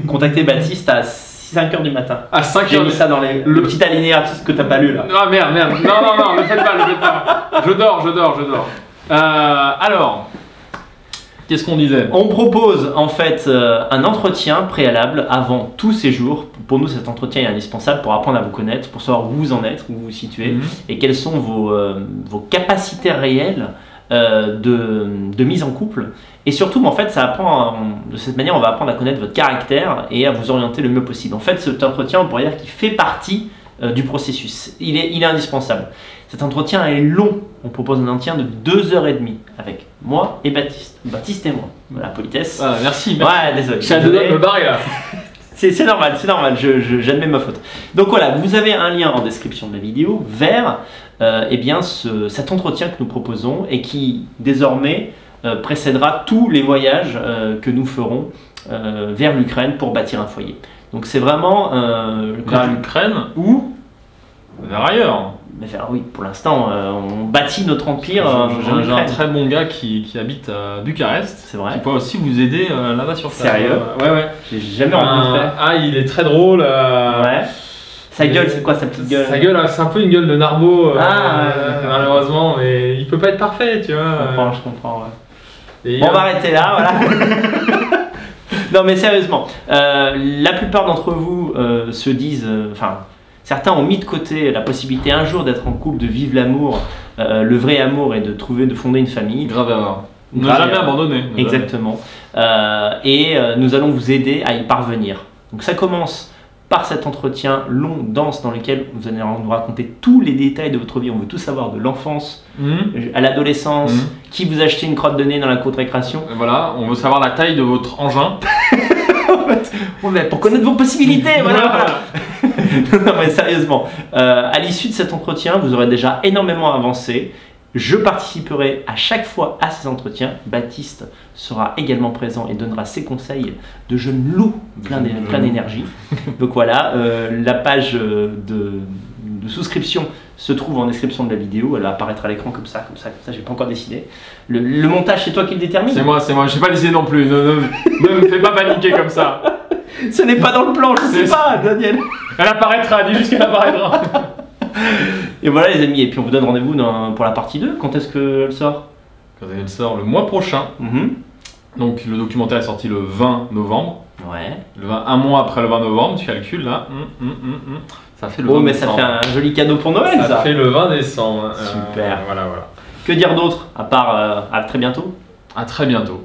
contacter Baptiste à 5h du matin. À 5h. J'ai mis ça dans le petit alinéa que t'as pas lu là. Ah merde. Non, ne le faites pas. Je dors. Alors. Qu'est-ce qu'on disait? On propose en fait un entretien préalable avant tout séjour. Pour nous, cet entretien est indispensable pour apprendre à vous connaître, pour savoir où vous en êtes, où vous vous situez et quelles sont vos capacités réelles de mise en couple. Et surtout, en fait, ça apprend de cette manière, on va apprendre à connaître votre caractère et à vous orienter le mieux possible. En fait, cet entretien, on pourrait dire qu'il fait partie du processus. Il est indispensable. Cet entretien est long. On propose un entretien de 2h30 avec moi et Baptiste. Baptiste et moi. Voilà, politesse. Ah, merci. Ouais, désolé. Je suis à deux doigts de me barrer là. C'est normal. J'admets ma faute. Donc voilà, vous avez un lien en description de la vidéo vers cet entretien que nous proposons et qui désormais précédera tous les voyages que nous ferons vers l'Ukraine pour bâtir un foyer. Donc c'est vraiment vers l'Ukraine ou vers ailleurs. Mais oui, pour l'instant, on bâtit notre empire. J'ai un très bon gars qui habite à Bucarest. C'est vrai. Qui peut aussi vous aider là-bas sur place. Sérieux? Ouais. J'ai jamais rencontré. Il est très drôle. Ouais. Sa gueule, c'est quoi sa petite gueule? Sa gueule, c'est un peu une gueule de narbo, malheureusement, mais il peut pas être parfait, tu vois. Je comprends, ouais. On va arrêter là, voilà. Non, mais sérieusement, la plupart d'entre vous se disent, certains ont mis de côté la possibilité un jour d'être en couple, de vivre l'amour, le vrai amour et de fonder une famille. Grave erreur. Ne jamais abandonner. Exactement. Et nous allons vous aider à y parvenir. Donc ça commence par cet entretien long, dense, dans lequel vous allez nous raconter tous les détails de votre vie. On veut tout savoir, de l'enfance à l'adolescence, qui vous achetez une crotte de nez dans la cour de récréation. Voilà, on veut savoir la taille de votre engin. Pour connaître vos possibilités, voilà. Non mais sérieusement, à l'issue de cet entretien, vous aurez déjà énormément avancé. Je participerai à chaque fois à ces entretiens. Baptiste sera également présent et donnera ses conseils de jeune loup plein d'énergie. Donc voilà, la page de souscription se trouve en description de la vidéo. Elle apparaîtra à l'écran comme ça, j'ai pas encore décidé. Le montage, c'est toi qui le détermine? C'est moi, j'ai pas décidé non plus. Ne me fais pas paniquer comme ça. Ce n'est pas dans le plan, je sais pas, Daniel. Elle apparaîtra, dis juste qu'elle apparaîtra. Et voilà les amis, et puis on vous donne rendez-vous pour la partie 2. Quand est-ce qu'elle sort? Quand elle sort le mois prochain. Donc le documentaire est sorti le 20 novembre. Ouais. Un mois après le 20 novembre, tu calcules là. Ça fait le 20 mais décembre. Ça fait un joli cadeau pour Noël, ça. Ça fait le 20 décembre. Super. Voilà. Que dire d'autre à part à très bientôt? À très bientôt.